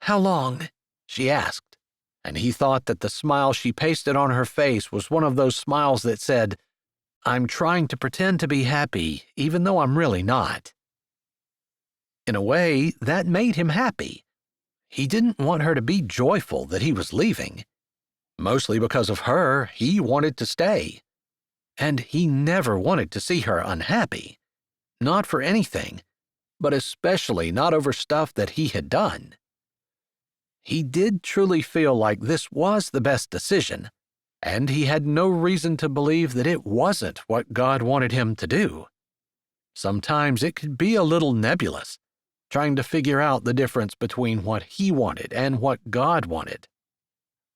How long? She asked, and he thought that the smile she pasted on her face was one of those smiles that said, "I'm trying to pretend to be happy, even though I'm really not." In a way, that made him happy. He didn't want her to be joyful that he was leaving. Mostly because of her, he wanted to stay. And he never wanted to see her unhappy. Not for anything, but especially not over stuff that he had done. He did truly feel like this was the best decision, and he had no reason to believe that it wasn't what God wanted him to do. Sometimes it could be a little nebulous, trying to figure out the difference between what he wanted and what God wanted.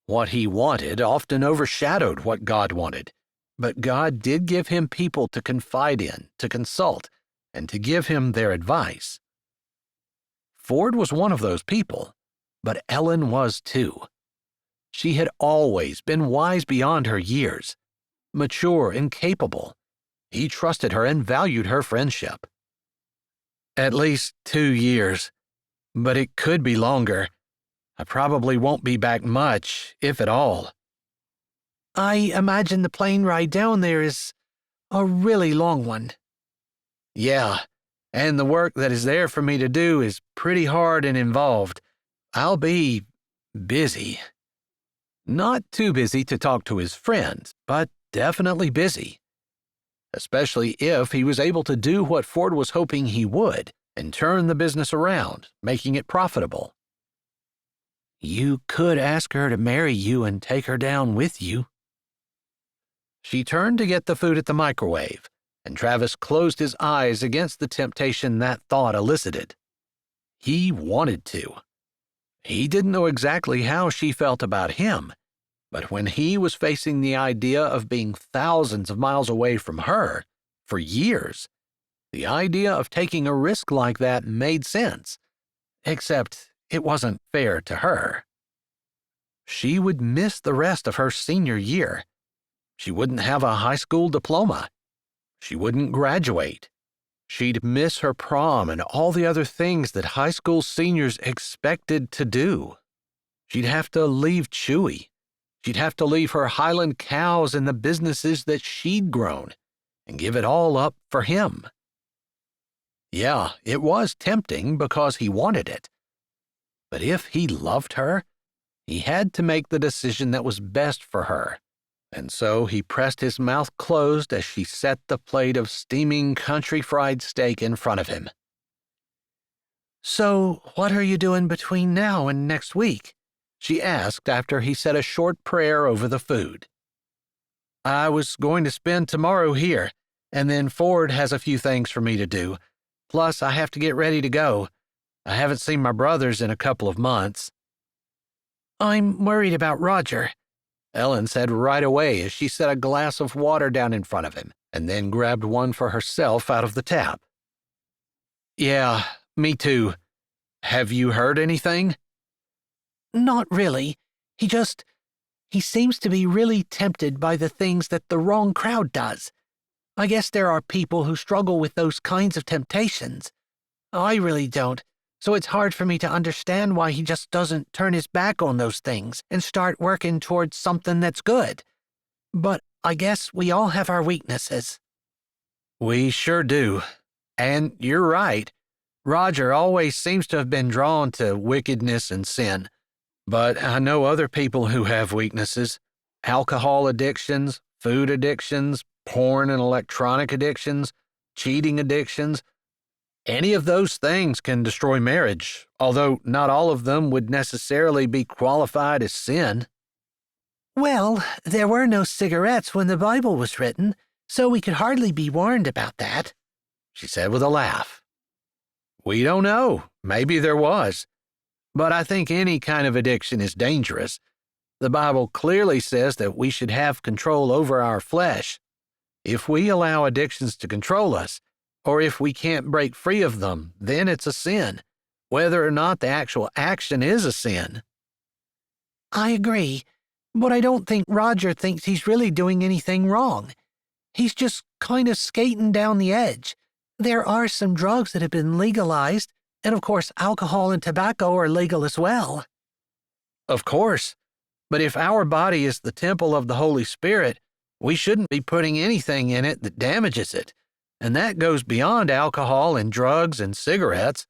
What he wanted often overshadowed what God wanted, but God did give him people to confide in, to consult, and to give him their advice. Ford was one of those people, but Ellen was too. She had always been wise beyond her years, mature and capable. He trusted her and valued her friendship. At least 2 years, but it could be longer. I probably won't be back much, if at all. I imagine the plane ride down there is a really long one. Yeah, and the work that is there for me to do is pretty hard and involved. I'll be busy. Not too busy to talk to his friends, but definitely busy. Especially if he was able to do what Ford was hoping he would and turn the business around, making it profitable. You could ask her to marry you and take her down with you. She turned to get the food at the microwave, and Travis closed his eyes against the temptation that thought elicited. He wanted to. He didn't know exactly how she felt about him, but when he was facing the idea of being thousands of miles away from her, for years, the idea of taking a risk like that made sense, except it wasn't fair to her. She would miss the rest of her senior year. She wouldn't have a high school diploma. She wouldn't graduate. She'd miss her prom and all the other things that high school seniors expected to do. She'd have to leave Chewy. She'd have to leave her Highland cows and the businesses that she'd grown and give it all up for him. Yeah, it was tempting because he wanted it. But if he loved her, he had to make the decision that was best for her. And so he pressed his mouth closed as she set the plate of steaming country fried steak in front of him. So, what are you doing between now and next week? She asked after he said a short prayer over the food. I was going to spend tomorrow here, and then Ford has a few things for me to do. Plus, I have to get ready to go. I haven't seen my brothers in a couple of months. I'm worried about Roger, Ellen said right away as she set a glass of water down in front of him and then grabbed one for herself out of the tap. Yeah, me too. Have you heard anything? Not really. He seems to be really tempted by the things that the wrong crowd does. I guess there are people who struggle with those kinds of temptations. I really don't, so it's hard for me to understand why he just doesn't turn his back on those things and start working towards something that's good. But I guess we all have our weaknesses. We sure do. And you're right. Roger always seems to have been drawn to wickedness and sin. But I know other people who have weaknesses. Alcohol addictions, food addictions, porn and electronic addictions, cheating addictions. Any of those things can destroy marriage, although not all of them would necessarily be qualified as sin. Well, there were no cigarettes when the Bible was written, so we could hardly be warned about that, she said with a laugh. We don't know. Maybe there was. But I think any kind of addiction is dangerous. The Bible clearly says that we should have control over our flesh. If we allow addictions to control us, or if we can't break free of them, then it's a sin, whether or not the actual action is a sin. I agree, but I don't think Roger thinks he's really doing anything wrong. He's just kind of skating down the edge. There are some drugs that have been legalized, and of course alcohol and tobacco are legal as well. Of course. But if our body is the temple of the Holy Spirit, we shouldn't be putting anything in it that damages it. And that goes beyond alcohol and drugs and cigarettes.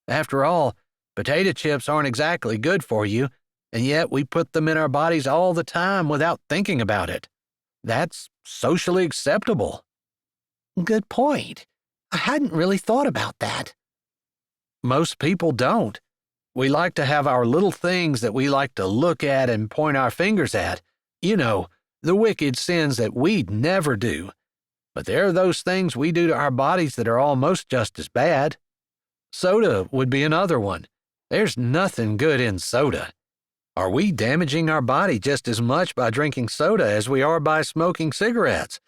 After all, potato chips aren't exactly good for you, and yet we put them in our bodies all the time without thinking about it. That's socially acceptable. Good point. I hadn't really thought about that. Most people don't. We like to have our little things that we like to look at and point our fingers at. You know, the wicked sins that we'd never do. But there are those things we do to our bodies that are almost just as bad. Soda would be another one. There's nothing good in soda. Are we damaging our body just as much by drinking soda as we are by smoking cigarettes?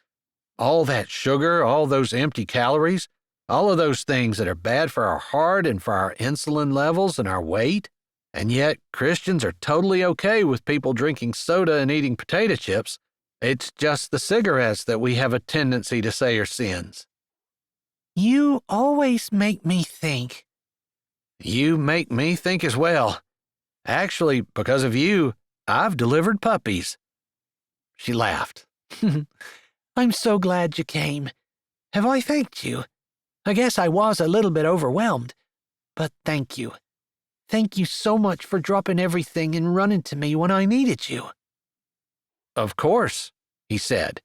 All that sugar, all those empty calories, all of those things that are bad for our heart and for our insulin levels and our weight. And yet Christians are totally okay with people drinking soda and eating potato chips. It's just the cigarettes that we have a tendency to say are sins. You always make me think. You make me think as well. Actually, because of you, I've delivered puppies. She laughed. I'm so glad you came. Have I thanked you? I guess I was a little bit overwhelmed, but thank you. Thank you so much for dropping everything and running to me when I needed you. Of course, he said.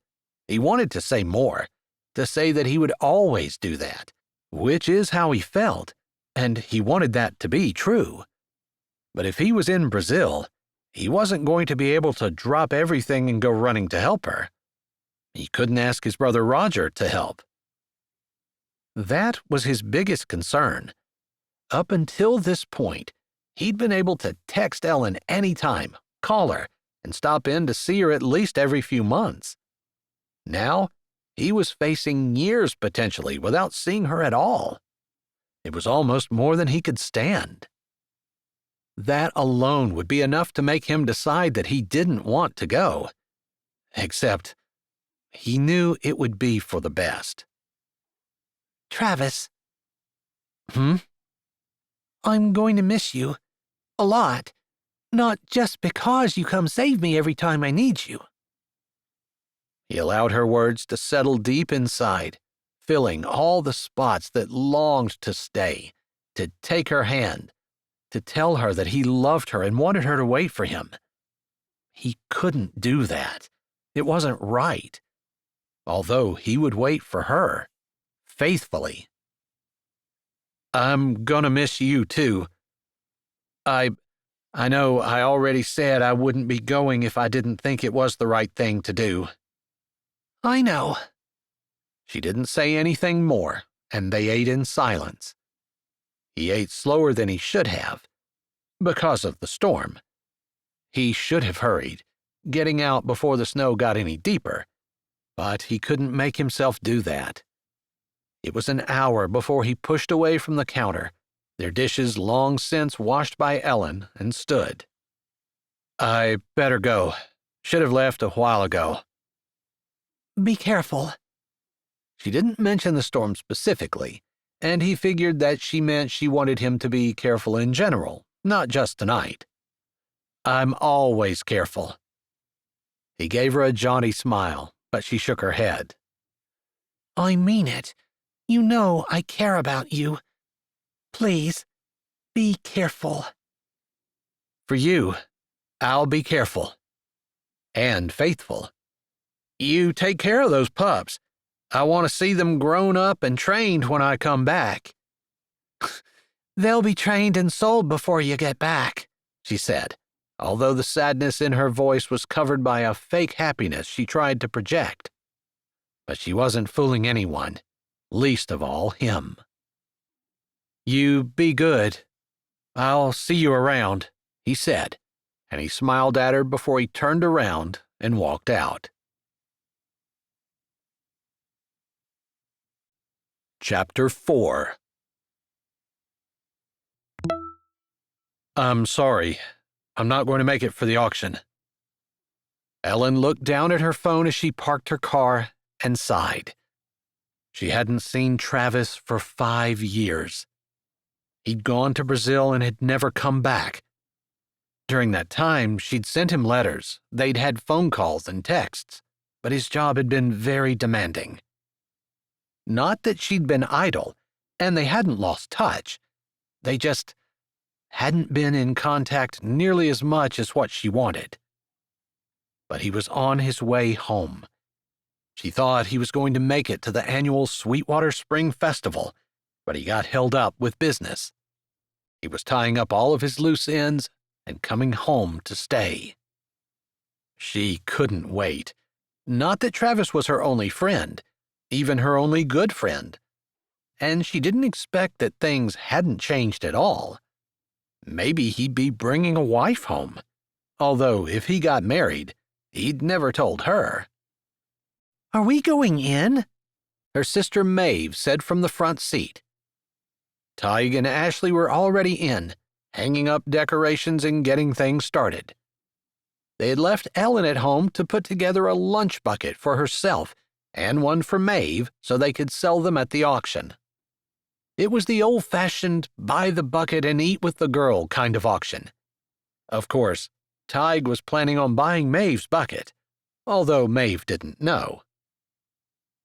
He wanted to say more, to say that he would always do that, which is how he felt, and he wanted that to be true. But if he was in Brazil, he wasn't going to be able to drop everything and go running to help her. He couldn't ask his brother Roger to help. That was his biggest concern. Up until this point, he'd been able to text Ellen anytime, call her, and stop in to see her at least every few months. Now, he was facing years potentially without seeing her at all. It was almost more than he could stand. That alone would be enough to make him decide that he didn't want to go. Except, he knew it would be for the best. Travis. I'm going to miss you. A lot. Not just because you come save me every time I need you. He allowed her words to settle deep inside, filling all the spots that longed to stay, to take her hand, to tell her that he loved her and wanted her to wait for him. He couldn't do that. It wasn't right. Although he would wait for her, faithfully. I'm gonna miss you, too. I know I already said I wouldn't be going if I didn't think it was the right thing to do. I know. She didn't say anything more, and they ate in silence. He ate slower than he should have, because of the storm. He should have hurried, getting out before the snow got any deeper, but he couldn't make himself do that. It was an hour before he pushed away from the counter, their dishes long since washed by Ellen, and stood. I better go. Should have left a while ago. Be careful. She didn't mention the storm specifically, and he figured that she meant she wanted him to be careful in general, not just tonight. I'm always careful. He gave her a jaunty smile, but she shook her head. I mean it. You know I care about you. Please, be careful. For you, I'll be careful. And faithful. You take care of those pups. I want to see them grown up and trained when I come back. They'll be trained and sold before you get back, she said, although the sadness in her voice was covered by a fake happiness she tried to project. But she wasn't fooling anyone, least of all him. You be good. I'll see you around, he said, and he smiled at her before he turned around and walked out. Chapter 4. I'm sorry. I'm not going to make it for the auction. Ellen looked down at her phone as she parked her car and sighed. She hadn't seen Travis for 5 years. He'd gone to Brazil and had never come back. During that time, she'd sent him letters, they'd had phone calls and texts, but his job had been very demanding. Not that she'd been idle, and they hadn't lost touch. They just hadn't been in contact nearly as much as what she wanted. But he was on his way home. She thought he was going to make it to the annual Sweetwater Spring Festival, but he got held up with business. He was tying up all of his loose ends and coming home to stay. She couldn't wait. Not that Travis was her only friend, even her only good friend. And she didn't expect that things hadn't changed at all. Maybe he'd be bringing a wife home. Although if he got married, he'd never told her. Are we going in? Her sister Maeve said from the front seat. Tig and Ashley were already in, hanging up decorations and getting things started. They had left Ellen at home to put together a lunch bucket for herself and one for Maeve so they could sell them at the auction. It was the old-fashioned buy the bucket and eat with the girl kind of auction. Of course, Tig was planning on buying Maeve's bucket, although Maeve didn't know.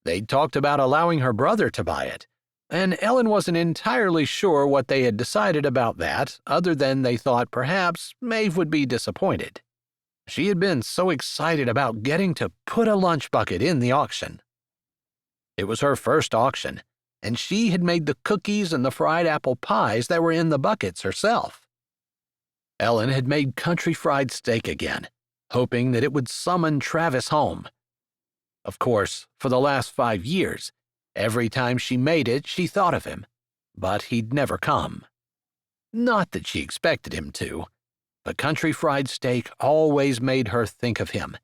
They'd talked about allowing her brother to buy it, and Ellen wasn't entirely sure what they had decided about that, other than they thought perhaps Maeve would be disappointed. She had been so excited about getting to put a lunch bucket in the auction. It was her first auction, and she had made the cookies and the fried apple pies that were in the buckets herself. Ellen had made country fried steak again, hoping that it would summon Travis home. Of course, for the last 5 years, every time she made it, she thought of him, but he'd never come. Not that she expected him to, but country fried steak always made her think of him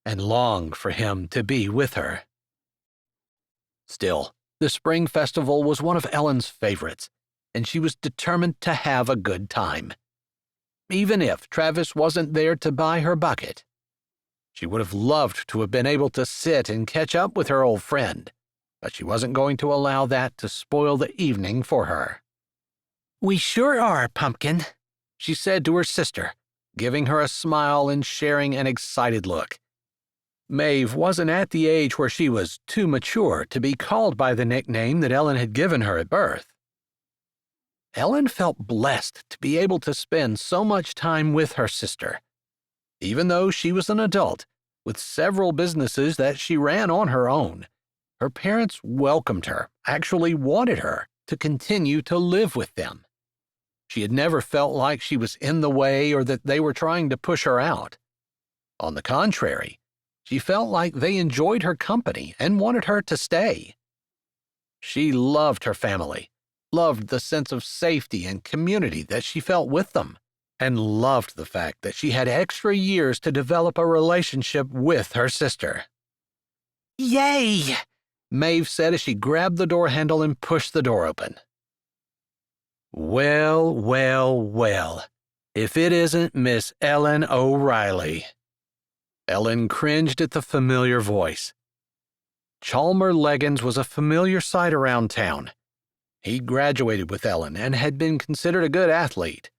and long for him to be with her. Still, the spring festival was one of Ellen's favorites, and she was determined to have a good time. Even if Travis wasn't there to buy her bucket, she would have loved to have been able to sit and catch up with her old friend, but she wasn't going to allow that to spoil the evening for her. We sure are, Pumpkin, she said to her sister, giving her a smile and sharing an excited look. Maeve wasn't at the age where she was too mature to be called by the nickname that Ellen had given her at birth. Ellen felt blessed to be able to spend so much time with her sister. Even though she was an adult, with several businesses that she ran on her own, her parents welcomed her, actually wanted her, to continue to live with them. She had never felt like she was in the way or that they were trying to push her out. On the contrary, she felt like they enjoyed her company and wanted her to stay. She loved her family, loved the sense of safety and community that she felt with them, and loved the fact that she had extra years to develop a relationship with her sister. Yay! Maeve said as she grabbed the door handle and pushed the door open. Well, well, well, if it isn't Miss Ellen O'Reilly. Ellen cringed at the familiar voice. Chalmer Leggins was a familiar sight around town. He'd graduated with Ellen and had been considered a good athlete.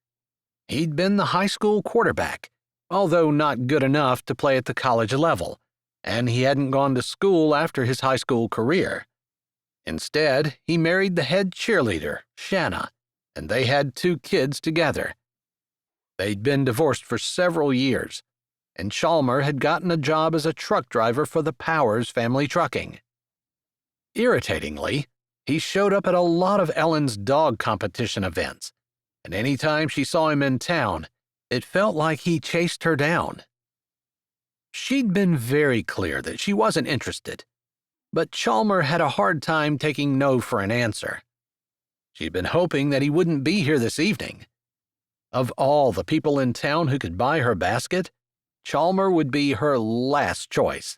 He'd been the high school quarterback, although not good enough to play at the college level, and he hadn't gone to school after his high school career. Instead, he married the head cheerleader, Shanna, and they had 2 kids together. They'd been divorced for several years, and Chalmer had gotten a job as a truck driver for the Powers family trucking. Irritatingly, he showed up at a lot of Ellen's dog competition events, and any time she saw him in town, it felt like he chased her down. She'd been very clear that she wasn't interested, but Chalmer had a hard time taking no for an answer. She'd been hoping that he wouldn't be here this evening. Of all the people in town who could buy her basket, Chalmer would be her last choice.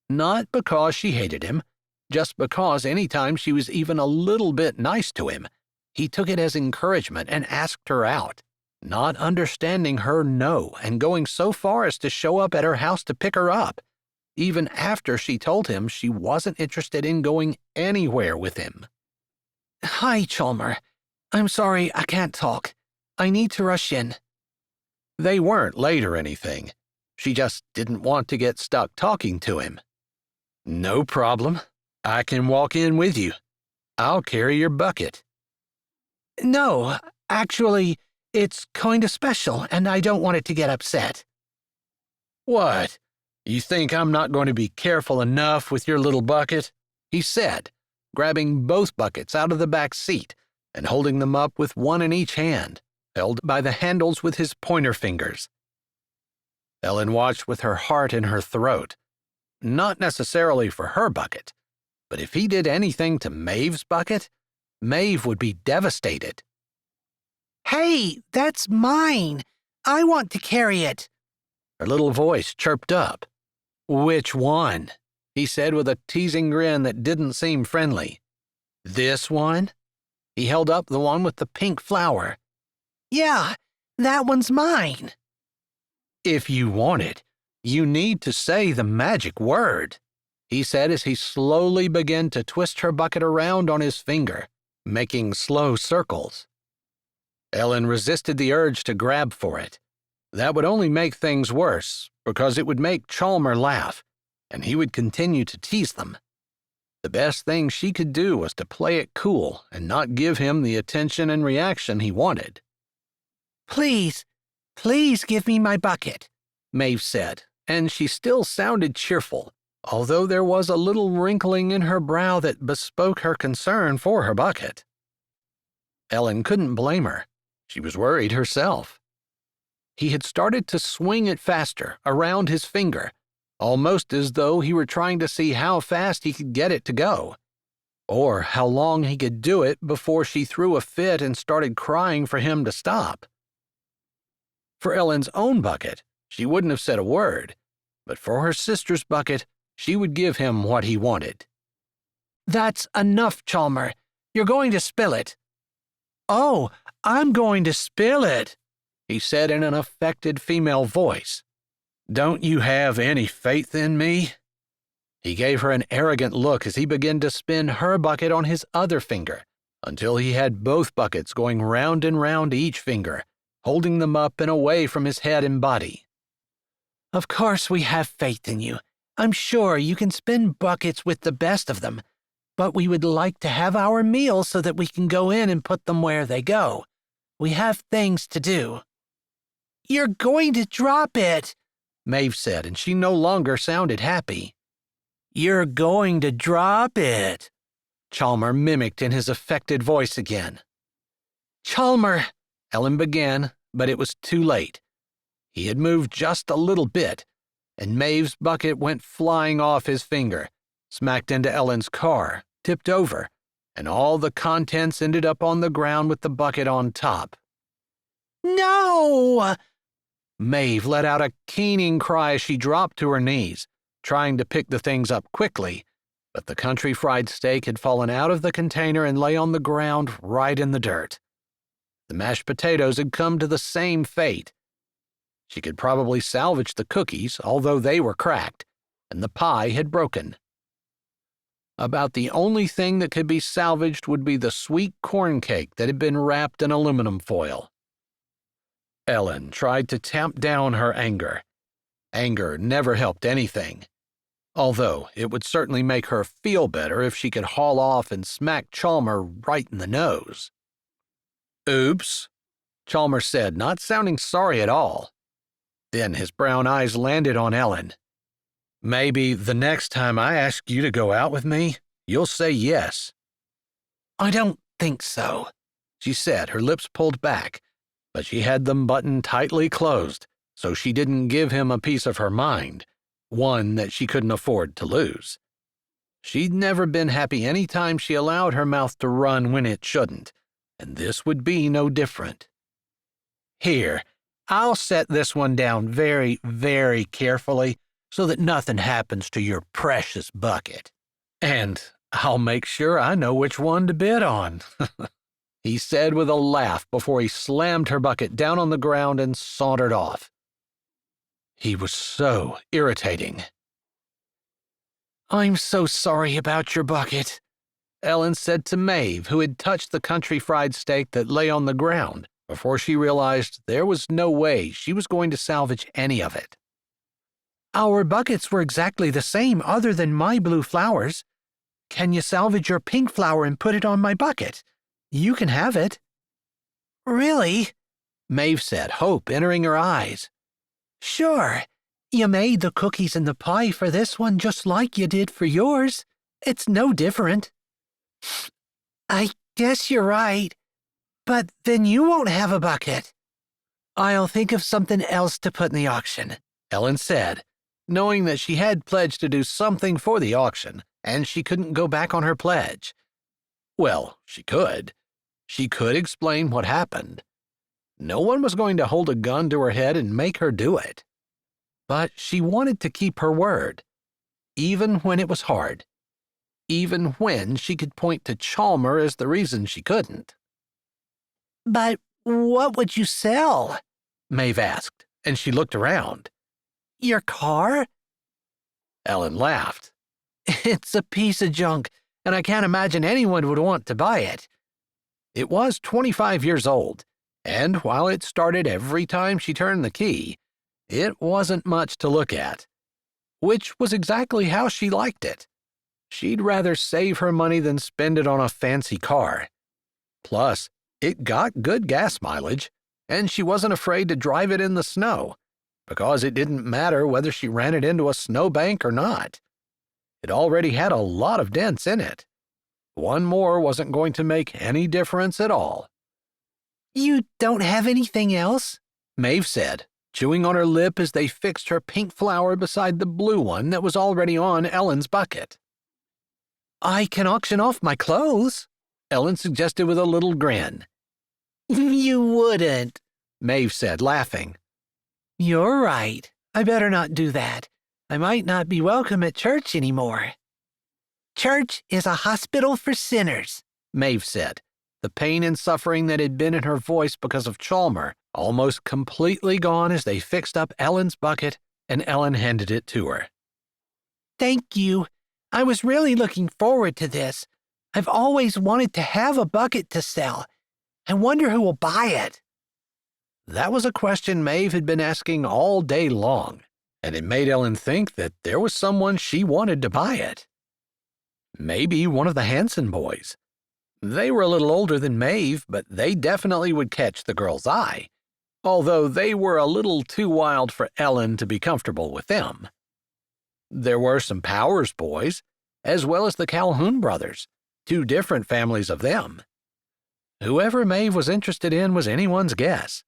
Not because she hated him, just because any time she was even a little bit nice to him, he took it as encouragement and asked her out, not understanding her no and going so far as to show up at her house to pick her up, even after she told him she wasn't interested in going anywhere with him. Hi, Chalmer. I'm sorry I can't talk. I need to rush in. They weren't late or anything. She just didn't want to get stuck talking to him. No problem. I can walk in with you. I'll carry your bucket. No, actually, it's kinda special, and I don't want it to get upset. What? You think I'm not going to be careful enough with your little bucket? He said, grabbing both buckets out of the back seat and holding them up with one in each hand, held by the handles with his pointer fingers. Ellen watched with her heart in her throat. Not necessarily for her bucket, but if he did anything to Maeve's bucket, Maeve would be devastated. Hey, that's mine. I want to carry it. Her little voice chirped up. Which one? He said with a teasing grin that didn't seem friendly. This one? He held up the one with the pink flower. Yeah, that one's mine. If you want it, you need to say the magic word, he said as he slowly began to twist her bucket around on his finger, making slow circles. Ellen resisted the urge to grab for it. That would only make things worse, because it would make Chalmer laugh, and he would continue to tease them. The best thing she could do was to play it cool and not give him the attention and reaction he wanted. Please give me my bucket, Maeve said, and she still sounded cheerful, although there was a little wrinkling in her brow that bespoke her concern for her bucket. Ellen couldn't blame her. She was worried herself. He had started to swing it faster around his finger, almost as though he were trying to see how fast he could get it to go, or how long he could do it before she threw a fit and started crying for him to stop. For Ellen's own bucket, she wouldn't have said a word, but for her sister's bucket, she would give him what he wanted. That's enough, Chalmer. You're going to spill it. Oh, I'm going to spill it, he said in an affected female voice. Don't you have any faith in me? He gave her an arrogant look as he began to spin her bucket on his other finger until he had both buckets going round and round each finger, holding them up and away from his head and body. Of course we have faith in you. I'm sure you can spin buckets with the best of them, but we would like to have our meals so that we can go in and put them where they go. We have things to do. You're going to drop it, Maeve said, and she no longer sounded happy. You're going to drop it, Chalmer mimicked in his affected voice again. Chalmer, Ellen began, but it was too late. He had moved just a little bit, and Maeve's bucket went flying off his finger, smacked into Ellen's car, tipped over, and all the contents ended up on the ground with the bucket on top. No! Maeve let out a keening cry as she dropped to her knees, trying to pick the things up quickly, but the country fried steak had fallen out of the container and lay on the ground right in the dirt. The mashed potatoes had come to the same fate. She could probably salvage the cookies, although they were cracked, and the pie had broken. About the only thing that could be salvaged would be the sweet corn cake that had been wrapped in aluminum foil. Ellen tried to tamp down her anger. Anger never helped anything, although it would certainly make her feel better if she could haul off and smack Chalmer right in the nose. Oops, Chalmer said, not sounding sorry at all. Then his brown eyes landed on Ellen. Maybe the next time I ask you to go out with me, you'll say yes. I don't think so, she said, her lips pulled back, but she had them buttoned tightly closed, so she didn't give him a piece of her mind, one that she couldn't afford to lose. She'd never been happy any time she allowed her mouth to run when it shouldn't, and this would be no different. Here, I'll set this one down very, very carefully so that nothing happens to your precious bucket. And I'll make sure I know which one to bid on, he said with a laugh before he slammed her bucket down on the ground and sauntered off. He was so irritating. I'm so sorry about your bucket, Ellen said to Maeve, who had touched the country fried steak that lay on the ground before she realized there was no way she was going to salvage any of it. Our buckets were exactly the same other than my blue flowers. Can you salvage your pink flower and put it on my bucket? You can have it. Really? Maeve said, hope entering her eyes. Sure. You made the cookies and the pie for this one just like you did for yours. It's no different. I guess you're right. But then you won't have a bucket. I'll think of something else to put in the auction, Ellen said, knowing that she had pledged to do something for the auction, and she couldn't go back on her pledge. Well, she could. She could explain what happened. No one was going to hold a gun to her head and make her do it. But she wanted to keep her word, even when it was hard, even when she could point to Chalmer as the reason she couldn't. But what would you sell? Maeve asked, and she looked around. Your car? Ellen laughed. It's a piece of junk, and I can't imagine anyone would want to buy it. It was 25 years old, and while it started every time she turned the key, it wasn't much to look at, which was exactly how she liked it. She'd rather save her money than spend it on a fancy car. Plus, it got good gas mileage, and she wasn't afraid to drive it in the snow, because it didn't matter whether she ran it into a snowbank or not. It already had a lot of dents in it. One more wasn't going to make any difference at all. You don't have anything else? Maeve said, chewing on her lip as they fixed her pink flower beside the blue one that was already on Ellen's bucket. I can auction off my clothes, Ellen suggested with a little grin. You wouldn't, Maeve said, laughing. You're right. I better not do that. I might not be welcome at church anymore. Church is a hospital for sinners, Maeve said, the pain and suffering that had been in her voice because of Chalmer almost completely gone as they fixed up Ellen's bucket and Ellen handed it to her. Thank you. I was really looking forward to this. I've always wanted to have a bucket to sell. I wonder who will buy it. That was a question Maeve had been asking all day long, and it made Ellen think that there was someone she wanted to buy it. Maybe one of the Hanson boys. They were a little older than Maeve, but they definitely would catch the girl's eye, although they were a little too wild for Ellen to be comfortable with them. There were some Powers boys, as well as the Calhoun brothers, two different families of them. Whoever Maeve was interested in was anyone's guess.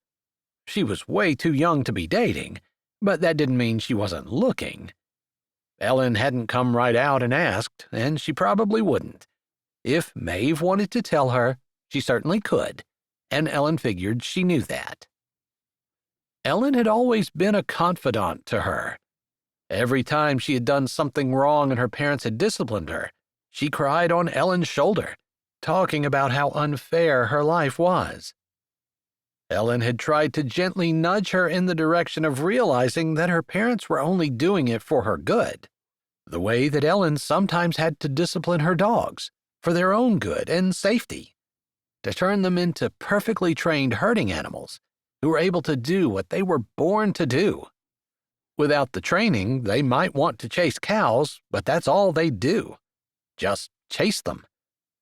She was way too young to be dating, but that didn't mean she wasn't looking. Ellen hadn't come right out and asked, and she probably wouldn't. If Maeve wanted to tell her, she certainly could, and Ellen figured she knew that. Ellen had always been a confidant to her. Every time she had done something wrong and her parents had disciplined her, she cried on Ellen's shoulder, talking about how unfair her life was. Ellen had tried to gently nudge her in the direction of realizing that her parents were only doing it for her good, the way that Ellen sometimes had to discipline her dogs for their own good and safety, to turn them into perfectly trained herding animals who were able to do what they were born to do. Without the training, they might want to chase cows, but that's all they'd do. Just chase them.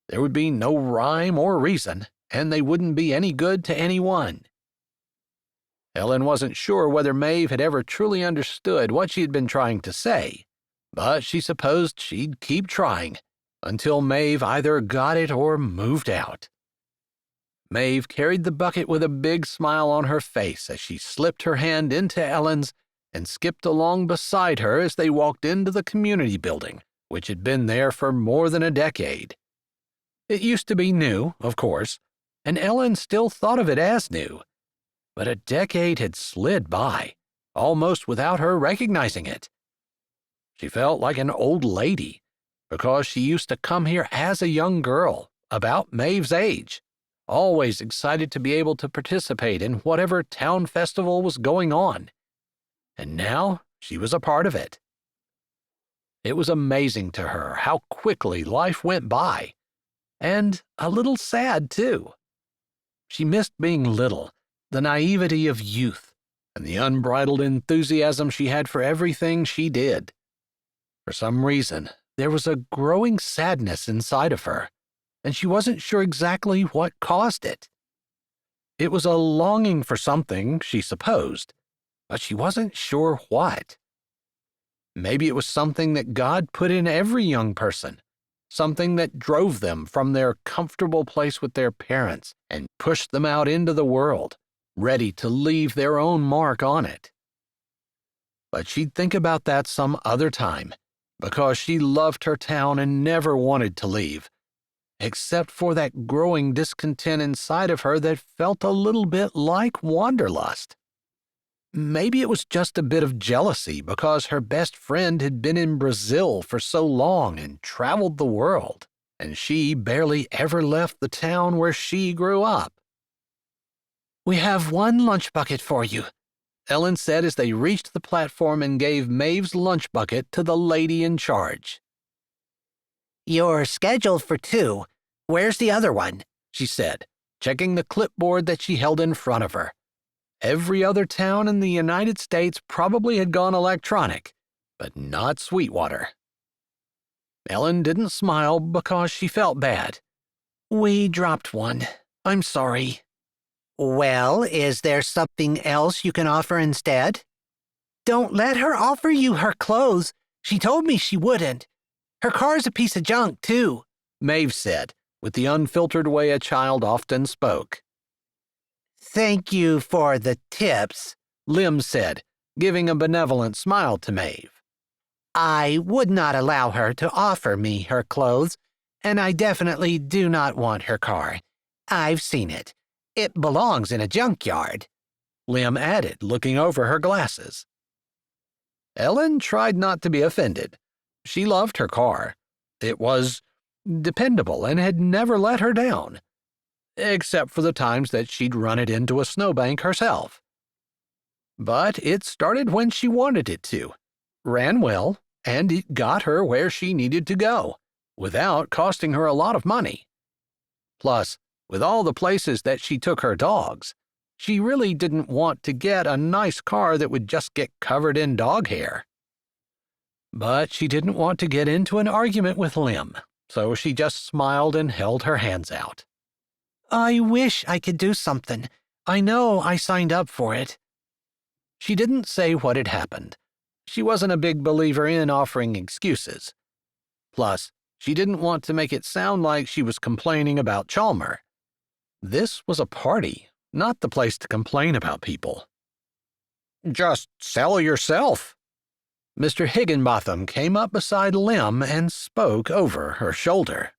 There would be no rhyme or reason, and they wouldn't be any good to anyone. Ellen wasn't sure whether Maeve had ever truly understood what she had been trying to say, but she supposed she'd keep trying until Maeve either got it or moved out. Maeve carried the bucket with a big smile on her face as she slipped her hand into Ellen's and skipped along beside her as they walked into the community building, which had been there for more than a decade. It used to be new, of course, and Ellen still thought of it as new, but a decade had slid by, almost without her recognizing it. She felt like an old lady, because she used to come here as a young girl, about Maeve's age, always excited to be able to participate in whatever town festival was going on. And now she was a part of it. It was amazing to her how quickly life went by, and a little sad, too. She missed being little, the naivety of youth, and the unbridled enthusiasm she had for everything she did. For some reason, there was a growing sadness inside of her, and she wasn't sure exactly what caused it. It was a longing for something, she supposed, but she wasn't sure what. Maybe it was something that God put in every young person, something that drove them from their comfortable place with their parents and pushed them out into the world, ready to leave their own mark on it. But she'd think about that some other time, because she loved her town and never wanted to leave, except for that growing discontent inside of her that felt a little bit like wanderlust. Maybe it was just a bit of jealousy because her best friend had been in Brazil for so long and traveled the world, and she barely ever left the town where she grew up. "We have one lunch bucket for you," Ellen said as they reached the platform and gave Maeve's lunch bucket to the lady in charge. "You're scheduled for 2. Where's the other one?" she said, checking the clipboard that she held in front of her. Every other town in the United States probably had gone electronic, but not Sweetwater. Ellen didn't smile because she felt bad. "We dropped one. I'm sorry." "Well, is there something else you can offer instead?" "Don't let her offer you her clothes. She told me she wouldn't. Her car's a piece of junk, too," Maeve said, with the unfiltered way a child often spoke. "Thank you for the tips," Lim said, giving a benevolent smile to Maeve. "I would not allow her to offer me her clothes, and I definitely do not want her car. I've seen it. It belongs in a junkyard," Lim added, looking over her glasses. Ellen tried not to be offended. She loved her car. It was dependable and had never let her down, except for the times that she'd run it into a snowbank herself. But it started when she wanted it to, ran well, and it got her where she needed to go, without costing her a lot of money. Plus, with all the places that she took her dogs, she really didn't want to get a nice car that would just get covered in dog hair. But she didn't want to get into an argument with Lim, so she just smiled and held her hands out. "I wish I could do something. I know I signed up for it." She didn't say what had happened. She wasn't a big believer in offering excuses. Plus, she didn't want to make it sound like she was complaining about Chalmer. This was a party, not the place to complain about people. "Just sell yourself." Mr. Higginbotham came up beside Lim and spoke over her shoulder.